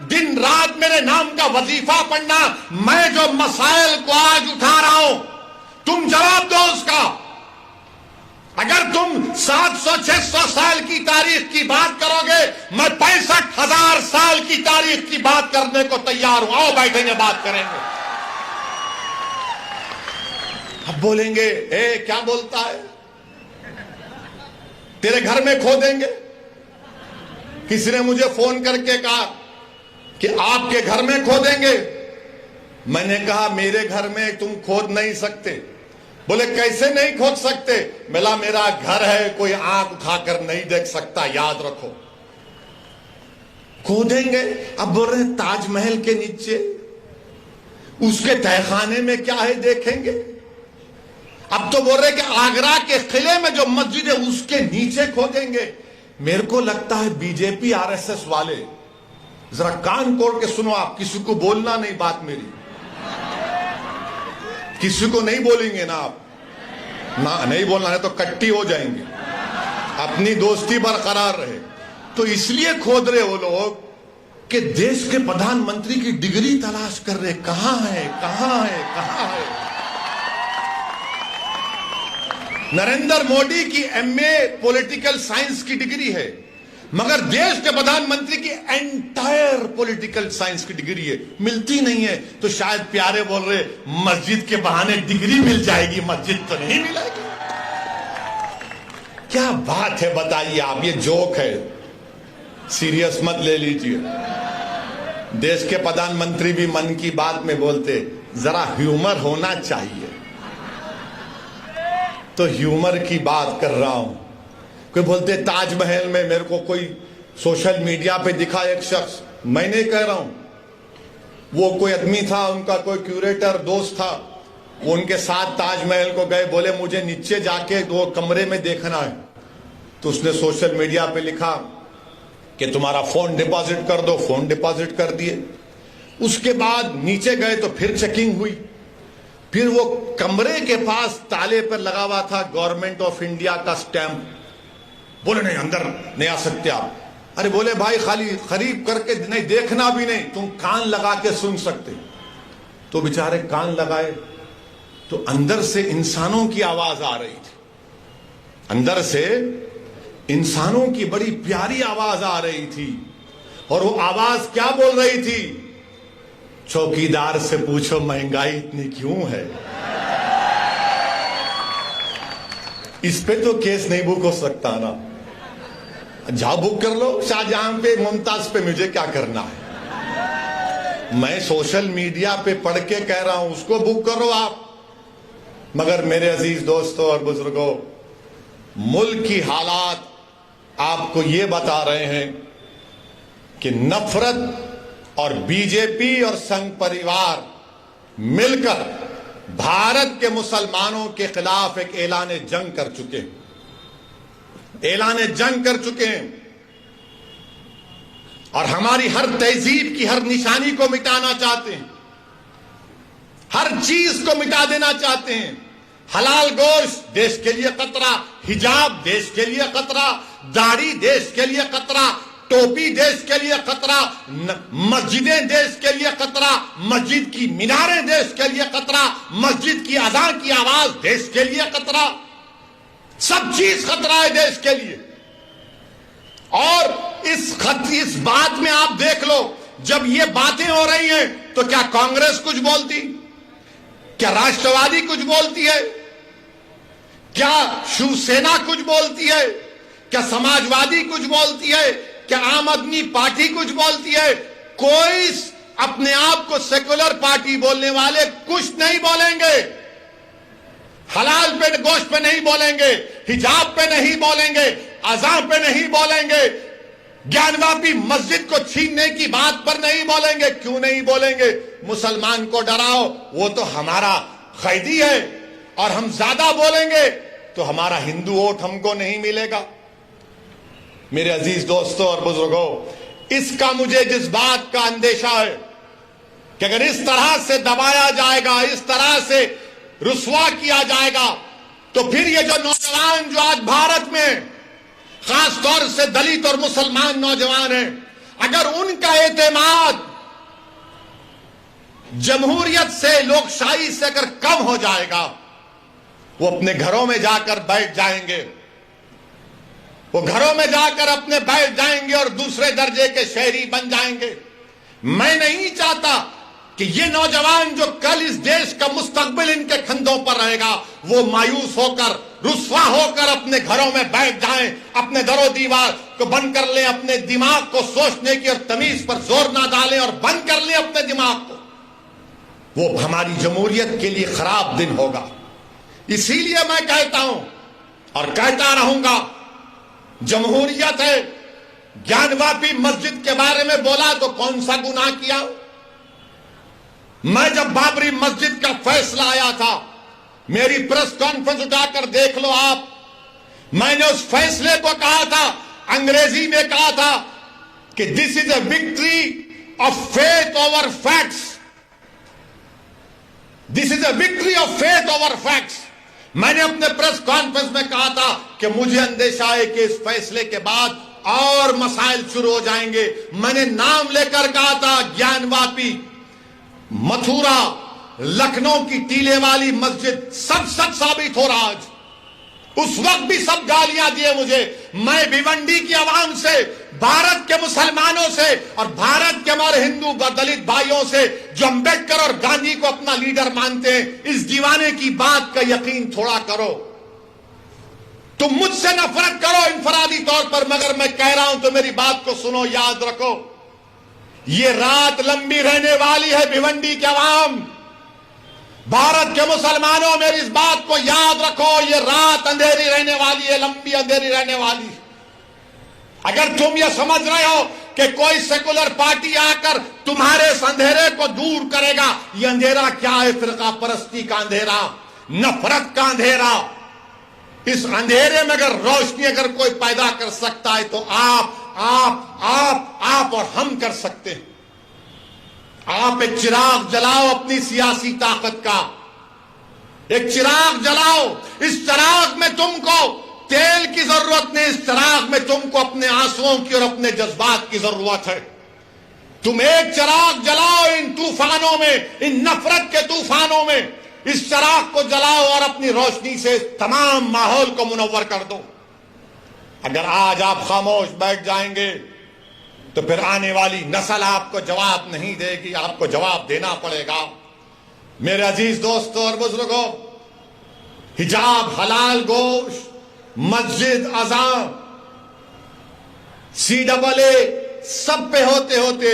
दिन रात मेरे नाम का वजीफा पढ़ना। मैं जो मसाइल को आज उठा रहा हूं, तुम जवाब दो उसका। अगर तुम 700-600 साल की तारीख की बात करोगे, मैं 65,000 साल की तारीख की बात करने को तैयार हूं। आओ बैठेंगे, बात करेंगे। अब बोलेंगे, ए क्या बोलता है? तेरे घर में खोदेंगे। किसी ने मुझे फोन करके कहा कि आपके घर में खोदेंगे। मैंने कहा मेरे घर में तुम खोद नहीं सकते। बोले कैसे नहीं खोद सकते? बोला मेरा घर है, कोई आंख उठाकर नहीं देख सकता, याद रखो। खोदेंगे। अब बोल रहे ताजमहल के नीचे, उसके तहखाने में क्या है देखेंगे। अब तो बोल रहे कि आगरा के किले में जो मस्जिद है उसके नीचे खोदेंगे। मेरे को लगता है बीजेपी RSS वाले, जरा कान खोल के सुनो आप, किसी को बोलना नहीं बात मेरी, किसी को नहीं बोलेंगे ना आप, ना नहीं बोलना है तो कट्टी हो जाएंगे। अपनी दोस्ती बरकरार रहे। तो इसलिए खोद रहे वो लोग कि देश के प्रधानमंत्री की डिग्री तलाश कर रहे, कहां है कहां है कहां है। नरेंद्र मोदी की एमए पॉलिटिकल साइंस की डिग्री है, मगर देश के प्रधानमंत्री की एंटायर पॉलिटिकल साइंस की डिग्री है, मिलती नहीं है। तो शायद प्यारे बोल रहे मस्जिद के बहाने डिग्री मिल जाएगी, मस्जिद तो नहीं मिलेगी। क्या बात है बताइए आप, ये जोक है, सीरियस मत ले लीजिए। देश के प्रधानमंत्री भी मन की बात में बोलते जरा ह्यूमर होना चाहिए, तो ह्यूमर की बात कर रहा हूं। कोई बोलते ताजमहल में मेरे को कोई सोशल मीडिया पे दिखा एक शख्स, मैं नहीं कह रहा हूं, वो कोई आदमी था, उनका कोई क्यूरेटर दोस्त था, वो उनके साथ ताजमहल को गए, बोले मुझे नीचे जाके वो कमरे में देखना है। तो उसने सोशल मीडिया पे लिखा कि तुम्हारा फोन डिपॉजिट कर दो, फोन डिपॉजिट कर दिए। उसके बाद नीचे गए तो फिर चेकिंग हुई, फिर वो कमरे के पास ताले पर लगा हुआ था गवर्नमेंट ऑफ इंडिया का स्टैंप। बोले नहीं अंदर नहीं आ सकते आप। अरे बोले भाई खाली खरीद करके नहीं, देखना भी नहीं, तुम कान लगा के सुन सकते। तो बेचारे कान लगाए तो अंदर से इंसानों की आवाज आ रही थी, अंदर से इंसानों की बड़ी प्यारी आवाज आ रही थी। और वो आवाज क्या बोल रही थी? चौकीदार से पूछो महंगाई इतनी क्यों है। इस पे तो केस नहीं बुक हो सकता ना, जाओ बुक कर लो शाहजहां पे, मुमताज पे, मुझे क्या करना है। मैं सोशल मीडिया पे पढ़ के कह रहा हूं, उसको बुक करो आप। मगर मेरे अजीज दोस्तों और बुजुर्गों, मुल्क की हालात आपको ये बता रहे हैं कि नफरत और बीजेपी और संघ परिवार मिलकर भारत के मुसलमानों के खिलाफ एक ऐलान जंग कर चुके हैं, ऐलान जंग कर चुके हैं। और हमारी हर तहजीब की हर निशानी को मिटाना चाहते हैं, हर चीज को मिटा देना चाहते हैं। हलाल गोश्त देश के लिए खतरा, हिजाब देश के लिए खतरा, दाढ़ी देश के लिए खतरा, टोपी देश के लिए खतरा, मस्जिदें देश के लिए खतरा, मस्जिद की मीनारें देश के लिए खतरा, मस्जिद की अज़ान की आवाज देश के लिए खतरा, सब चीज खतरा है देश के लिए। और इस बात में आप देख लो, जब ये बातें हो रही हैं तो क्या कांग्रेस कुछ बोलती, क्या राष्ट्रवादी कुछ बोलती है, क्या शिवसेना कुछ बोलती है, क्या समाजवादी कुछ बोलती है, क्या आम आदमी पार्टी कुछ बोलती है? कोई अपने आप को सेकुलर पार्टी बोलने वाले कुछ नहीं बोलेंगे। हलाल पे गोश्त पे नहीं बोलेंगे, हिजाब पे नहीं बोलेंगे, अज़ान पे नहीं बोलेंगे, ज्ञानवापी मस्जिद को छीनने की बात पर नहीं बोलेंगे। क्यों नहीं बोलेंगे? मुसलमान को डराओ, वो तो हमारा कैदी है, और हम ज्यादा बोलेंगे तो हमारा हिंदू वोट हमको नहीं मिलेगा। मेरे अजीज दोस्तों और बुजुर्गों, इसका मुझे जिस बात का अंदेशा है कि अगर इस तरह से दबाया जाएगा, इस तरह से रुसवा किया जाएगा, तो फिर ये जो नौजवान जो आज भारत में खास तौर से दलित और मुसलमान नौजवान हैं, अगर उनका एतमाद जमहूरियत से, लोकशाही से अगर कम हो जाएगा, वो अपने घरों में जाकर बैठ जाएंगे, वो घरों में जाकर अपने बैठ जाएंगे और दूसरे दर्जे के शहरी बन जाएंगे। मैं नहीं चाहता कि ये नौजवान जो कल इस देश का मुस्तकबिल इनके कंधों पर रहेगा, वो मायूस होकर, रुस्वा होकर अपने घरों में बैठ जाएं, अपने दरो दीवार को बंद कर लें, अपने दिमाग को सोचने की और तमीज पर जोर ना डालें और बंद कर लें अपने दिमाग को। वो हमारी जमहूरियत के लिए खराब दिन होगा। इसीलिए मैं कहता हूं और कहता रहूंगा, जमहूरियत है। ज्ञानवापी मस्जिद के बारे में बोला तो कौन सा गुनाह किया? मैं जब बाबरी मस्जिद का फैसला आया था, मेरी प्रेस कॉन्फ्रेंस उठाकर देख लो आप, मैंने उस फैसले को कहा था, अंग्रेजी में कहा था कि this is a victory of faith over facts, this is a victory of faith over facts. मैंने अपने प्रेस कॉन्फ्रेंस में कहा था कि मुझे अंदेशा है कि इस फैसले के बाद और मसाइल शुरू हो जाएंगे। मैंने नाम लेकर कहा था, ज्ञानवापी, मथुरा, लखनऊ की टीले वाली मस्जिद, सब सच साबित हो रहा आज। उस वक्त भी सब गालियां दिए मुझे। मैं भिवंडी की आवाम से, भारत के मुसलमानों से और भारत के हमारे हिंदू दलित भाइयों से जो अंबेडकर और गांधी को अपना लीडर मानते हैं, इस दीवाने की बात का यकीन थोड़ा करो। तुम मुझसे नफरत करो इंफरादी तौर पर, मगर मैं कह रहा हूं तो मेरी बात को सुनो, याद रखो, ये रात लंबी रहने वाली है। भिवंडी के अवाम, भारत के मुसलमानों, मेरी इस बात को याद रखो, ये रात अंधेरी रहने वाली है, लंबी अंधेरी रहने वाली है। अगर तुम ये समझ रहे हो कि कोई सेकुलर पार्टी आकर तुम्हारे इस अंधेरे को दूर करेगा, ये अंधेरा क्या है? फिरका परस्ती का अंधेरा, नफरत का अंधेरा। इस अंधेरे में अगर रोशनी अगर कोई पैदा कर सकता है तो आप और हम कर सकते हैं। आप एक चिराग जलाओ अपनी सियासी ताकत का, एक चिराग जलाओ। इस चिराग में तुमको तेल की जरूरत नहीं, इस चिराग में तुमको अपने आंसुओं की और अपने जज्बात की जरूरत है। तुम एक चिराग जलाओ इन तूफानों में, इन नफरत के तूफानों में, इस चिराग को जलाओ और अपनी रोशनी से तमाम माहौल को मुनव्वर कर दो। अगर आज आप खामोश बैठ जाएंगे तो फिर आने वाली नस्ल आपको जवाब नहीं देगी, आपको जवाब देना पड़ेगा। मेरे अजीज दोस्तों और बुजुर्गों, हिजाब, हलाल गोश्त, मस्जिद, अज़ान, CAA सब पे होते होते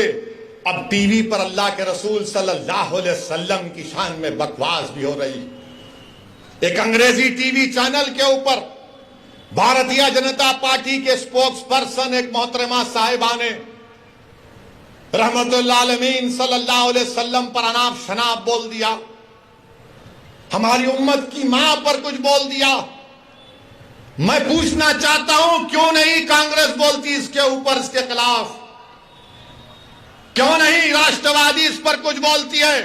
अब टीवी पर अल्लाह के रसूल सल्लल्लाहु अलैहि वसल्लम की शान में बकवास भी हो रही। एक अंग्रेजी टीवी चैनल के ऊपर भारतीय जनता पार्टी के स्पोक्स पर्सन एक मोहतरमा साहिबा ने रहमतुल्लाह अलमीन सल्लल्लाहु अलैहि वसल्लम पर अनाप शनाप बोल दिया, हमारी उम्मत की मां पर कुछ बोल दिया। मैं पूछना चाहता हूं, क्यों नहीं कांग्रेस बोलती इसके ऊपर, इसके खिलाफ? क्यों नहीं राष्ट्रवादी इस पर कुछ बोलती है?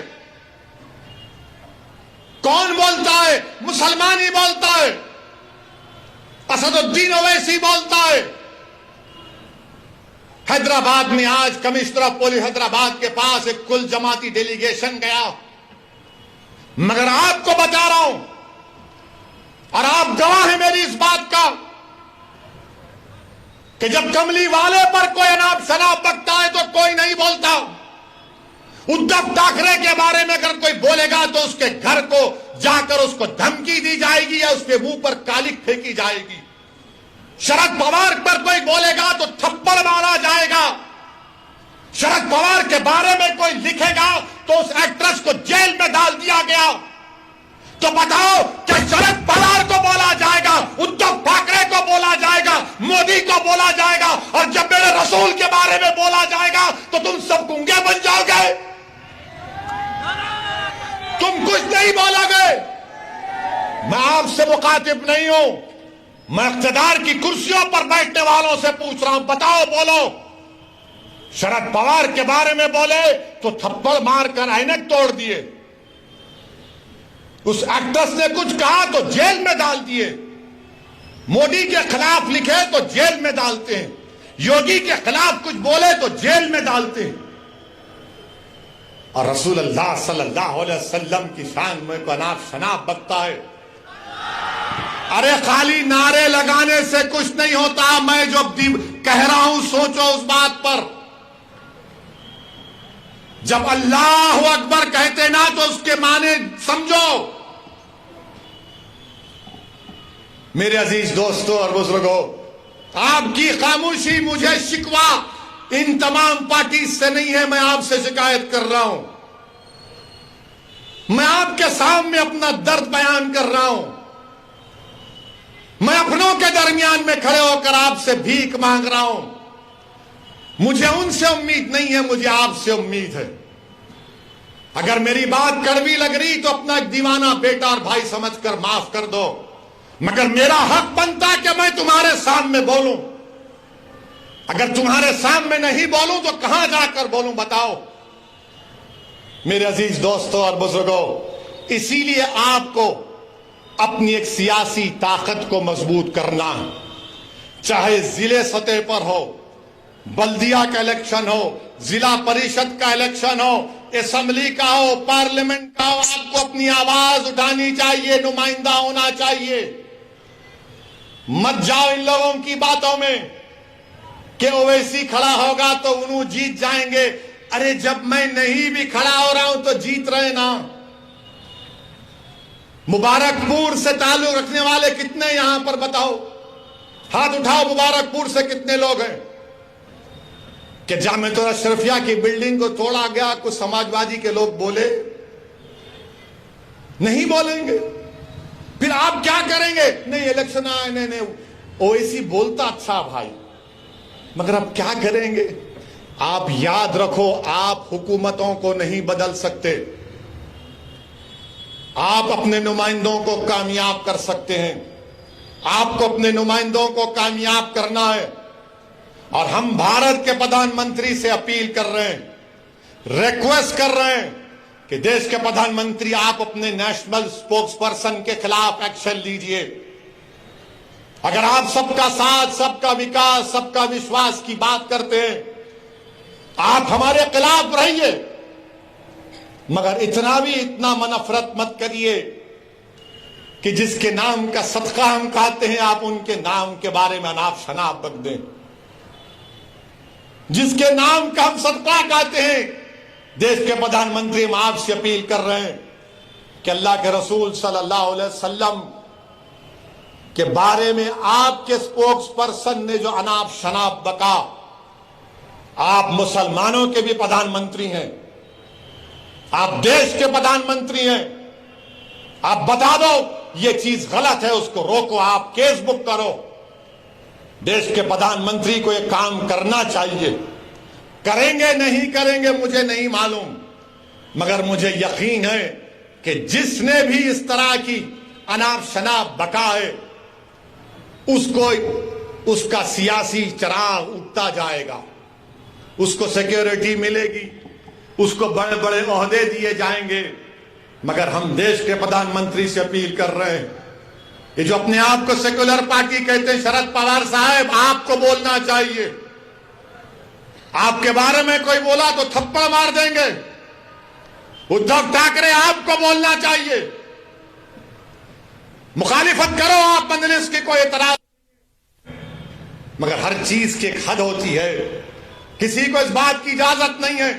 कौन बोलता है? मुसलमान ही बोलता है, असदुद्दीन ओवैसी बोलता है। हैदराबाद में आज कमिश्नर ऑफ पुलिस हैदराबाद के पास एक कुल जमाती डेलीगेशन गया, मगर आपको बता रहा हूं और आप गवाह हैं मेरी इस बात का कि जब कमली वाले पर कोई अनाप शनाप बकता है तो कोई नहीं बोलता। उद्धव ठाकरे के बारे में अगर कोई बोलेगा तो उसके घर को जाकर उसको धमकी दी जाएगी या उसके मुंह पर कालिक फेंकी जाएगी। शरद पवार पर कोई बोलेगा तो थप्पड़ मारा जाएगा। शरद पवार के बारे में कोई लिखेगा तो उस एक्ट्रेस को जेल में डाल दिया गया। तो बताओ, क्या शरद पवार को बोला जाएगा, उद्धव ठाकरे को बोला जाएगा, मोदी को बोला जाएगा, और जब मेरे रसूल के बारे में बोला जाएगा तो तुम सब गूंगे बन जाओगे? तुम कुछ नहीं बोलोगे। मैं आपसे मुखातिब नहीं हूं, मैं इख्तिदार की कुर्सियों पर बैठने वालों से पूछ रहा हूं, बताओ, बोलो। शरद पवार के बारे में बोले तो थप्पड़ मारकर ऐनक तोड़ दिए। उस एक्ट्रेस ने कुछ कहा तो जेल में डाल दिए। मोदी के खिलाफ लिखे तो जेल में डालते हैं, योगी के खिलाफ कुछ बोले तो जेल में डालते हैं। और रसूल अल्लाह सल्लल्लाहु अलैहि वसल्लम की शान में को अनाप शनाप बकता है। अरे खाली नारे लगाने से कुछ नहीं होता। मैं जो कह रहा हूं सोचो उस बात पर। जब अल्लाह अकबर कहते ना तो उसके माने समझो। मेरे अजीज दोस्तों और बुजुर्गों, आपकी खामोशी मुझे शिकवा इन तमाम पार्टी से नहीं है, मैं आपसे शिकायत कर रहा हूं। मैं आपके सामने अपना दर्द बयान कर रहा हूं। मैं अपनों के दरमियान में खड़े होकर आपसे भीख मांग रहा हूं। मुझे उनसे उम्मीद नहीं है, मुझे आपसे उम्मीद है। अगर मेरी बात कड़वी लग रही तो अपना एक दीवाना बेटा और भाई समझकर माफ कर दो, मगर मेरा हक बनता कि मैं तुम्हारे सामने बोलूं। अगर तुम्हारे सामने नहीं बोलूं तो कहां जाकर बोलूं, बताओ। मेरे अजीज दोस्तों और बुजुर्गों, इसीलिए आपको अपनी एक सियासी ताकत को मजबूत करना है, चाहे जिले सतह पर हो, बल्दिया का इलेक्शन हो, जिला परिषद का इलेक्शन हो, असेंबली का हो, पार्लियामेंट का हो। आपको अपनी आवाज उठानी चाहिए, नुमाइंदा होना चाहिए। मत जाओ इन लोगों की बातों में कि ओवैसी खड़ा होगा तो उन्होंने जीत जाएंगे। अरे जब मैं नहीं भी खड़ा हो रहा हूं तो जीत रहे ना। मुबारकपुर से ताल्लुक रखने वाले कितने यहां पर बताओ, हाथ उठाओ। मुबारकपुर से कितने लोग हैं कि जामिया अशरफिया की बिल्डिंग को तोड़ा गया, कुछ समाजवादी के लोग बोले? नहीं बोलेंगे। फिर आप क्या करेंगे? नहीं इलेक्शन आए, नहीं ओवैसी बोलता अच्छा भाई, मगर अब क्या करेंगे? आप याद रखो, आप हुकूमतों को नहीं बदल सकते, आप अपने नुमाइंदों को कामयाब कर सकते हैं। आपको अपने नुमाइंदों को कामयाब करना है। और हम भारत के प्रधानमंत्री से अपील कर रहे हैं, रिक्वेस्ट कर रहे हैं कि देश के प्रधानमंत्री आप अपने नेशनल स्पोक्स पर्सन के खिलाफ एक्शन लीजिए। अगर आप सबका साथ, सबका विकास, सबका विश्वास की बात करते हैं, आप हमारे खिलाफ रहिए, मगर इतना नफरत मत करिए कि जिसके नाम का सदका हम खाते हैं आप उनके नाम के बारे में अनाप शनाप बक दें। जिसके नाम का हम सदका खाते हैं, देश के प्रधानमंत्री हम आपसे अपील कर रहे हैं कि अल्लाह के रसूल सल्लल्लाहु अलैहि वसल्लम के बारे में आपके स्पोक्स पर्सन ने जो अनाप शनाप बका, आप मुसलमानों के भी प्रधानमंत्री हैं, आप देश के प्रधानमंत्री हैं, आप बता दो ये चीज गलत है, उसको रोको, आप केस बुक करो। देश के प्रधानमंत्री को यह काम करना चाहिए। करेंगे नहीं करेंगे मुझे नहीं मालूम, मगर मुझे यकीन है कि जिसने भी इस तरह की अनाप शनाप बका है उसको उसका सियासी चराग उठता जाएगा, उसको सिक्योरिटी मिलेगी, उसको बड़े बड़े ओहदे दिए जाएंगे। मगर हम देश के प्रधानमंत्री से अपील कर रहे हैं, ये जो अपने आप को सेक्युलर पार्टी कहते हैं, शरद पवार साहब आपको बोलना चाहिए। आपके बारे में कोई बोला तो थप्पड़ मार देंगे। उद्धव ठाकरे आपको बोलना चाहिए, मुखालिफत करो आप मजलिस की, कोई एतराज, मगर हर चीज की एक हद होती है। किसी को इस बात की इजाजत नहीं है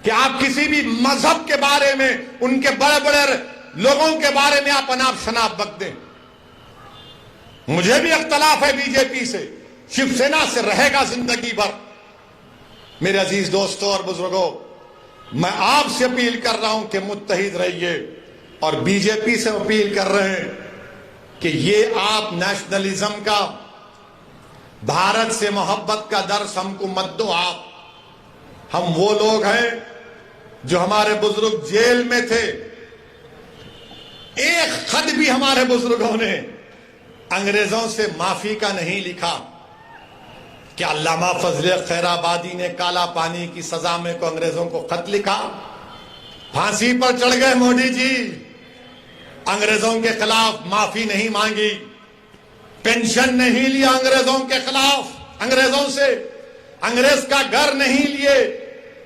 कि आप किसी भी मजहब के बारे में, उनके बड़े बड़े लोगों के बारे में आप अनाप शनाप बक दें। मुझे भी इख्तलाफ है बीजेपी से, शिवसेना से रहेगा जिंदगी भर। मेरे अजीज दोस्तों और बुजुर्गों, मैं आपसे अपील कर रहा हूं कि मुत्तहिद रहिए, और बीजेपी से अपील कर रहे हैं कि ये आप नेशनलिज्म का, भारत से मोहब्बत का दर्स हमको मत दो। आप, हम वो लोग हैं जो हमारे बुजुर्ग जेल में थे, एक खत भी हमारे बुजुर्गों ने अंग्रेजों से माफी का नहीं लिखा। क्या अल्लामा फजले खैराबादी ने काला पानी की सजा में को अंग्रेजों को खत लिखा? फांसी पर चढ़ गए मोदी जी, अंग्रेजों के खिलाफ माफी नहीं मांगी, पेंशन नहीं लिया अंग्रेजों के खिलाफ, अंग्रेजों से अंग्रेज का घर नहीं लिए।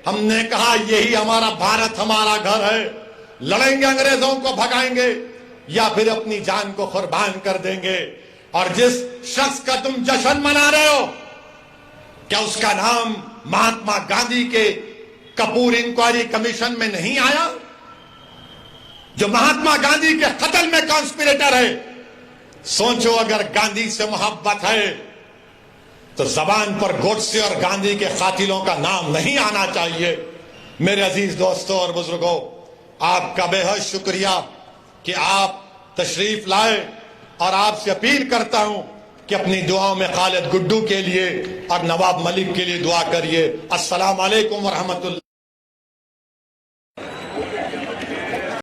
हमने कहा यही हमारा भारत, हमारा घर है, लड़ेंगे, अंग्रेजों को भगाएंगे या फिर अपनी जान को कुर्बान कर देंगे। और जिस शख्स का तुम जश्न मना रहे हो, क्या उसका नाम महात्मा गांधी के कपूर इंक्वायरी कमीशन में नहीं आया, जो महात्मा गांधी के कत्ल में कॉन्स्पिरेटर है? सोचो, अगर गांधी से मोहब्बत है तो जबान पर गोडसे और गांधी के कातिलों का नाम नहीं आना चाहिए। मेरे अजीज दोस्तों और बुजुर्गों, आपका बेहद शुक्रिया कि आप तशरीफ लाए, और आपसे अपील करता हूं कि अपनी दुआओं में खालिद गुड्डू के लिए और नवाब मलिक के लिए दुआ करिए। अस्सलाम वालेकुम व रहमतुल्लाह।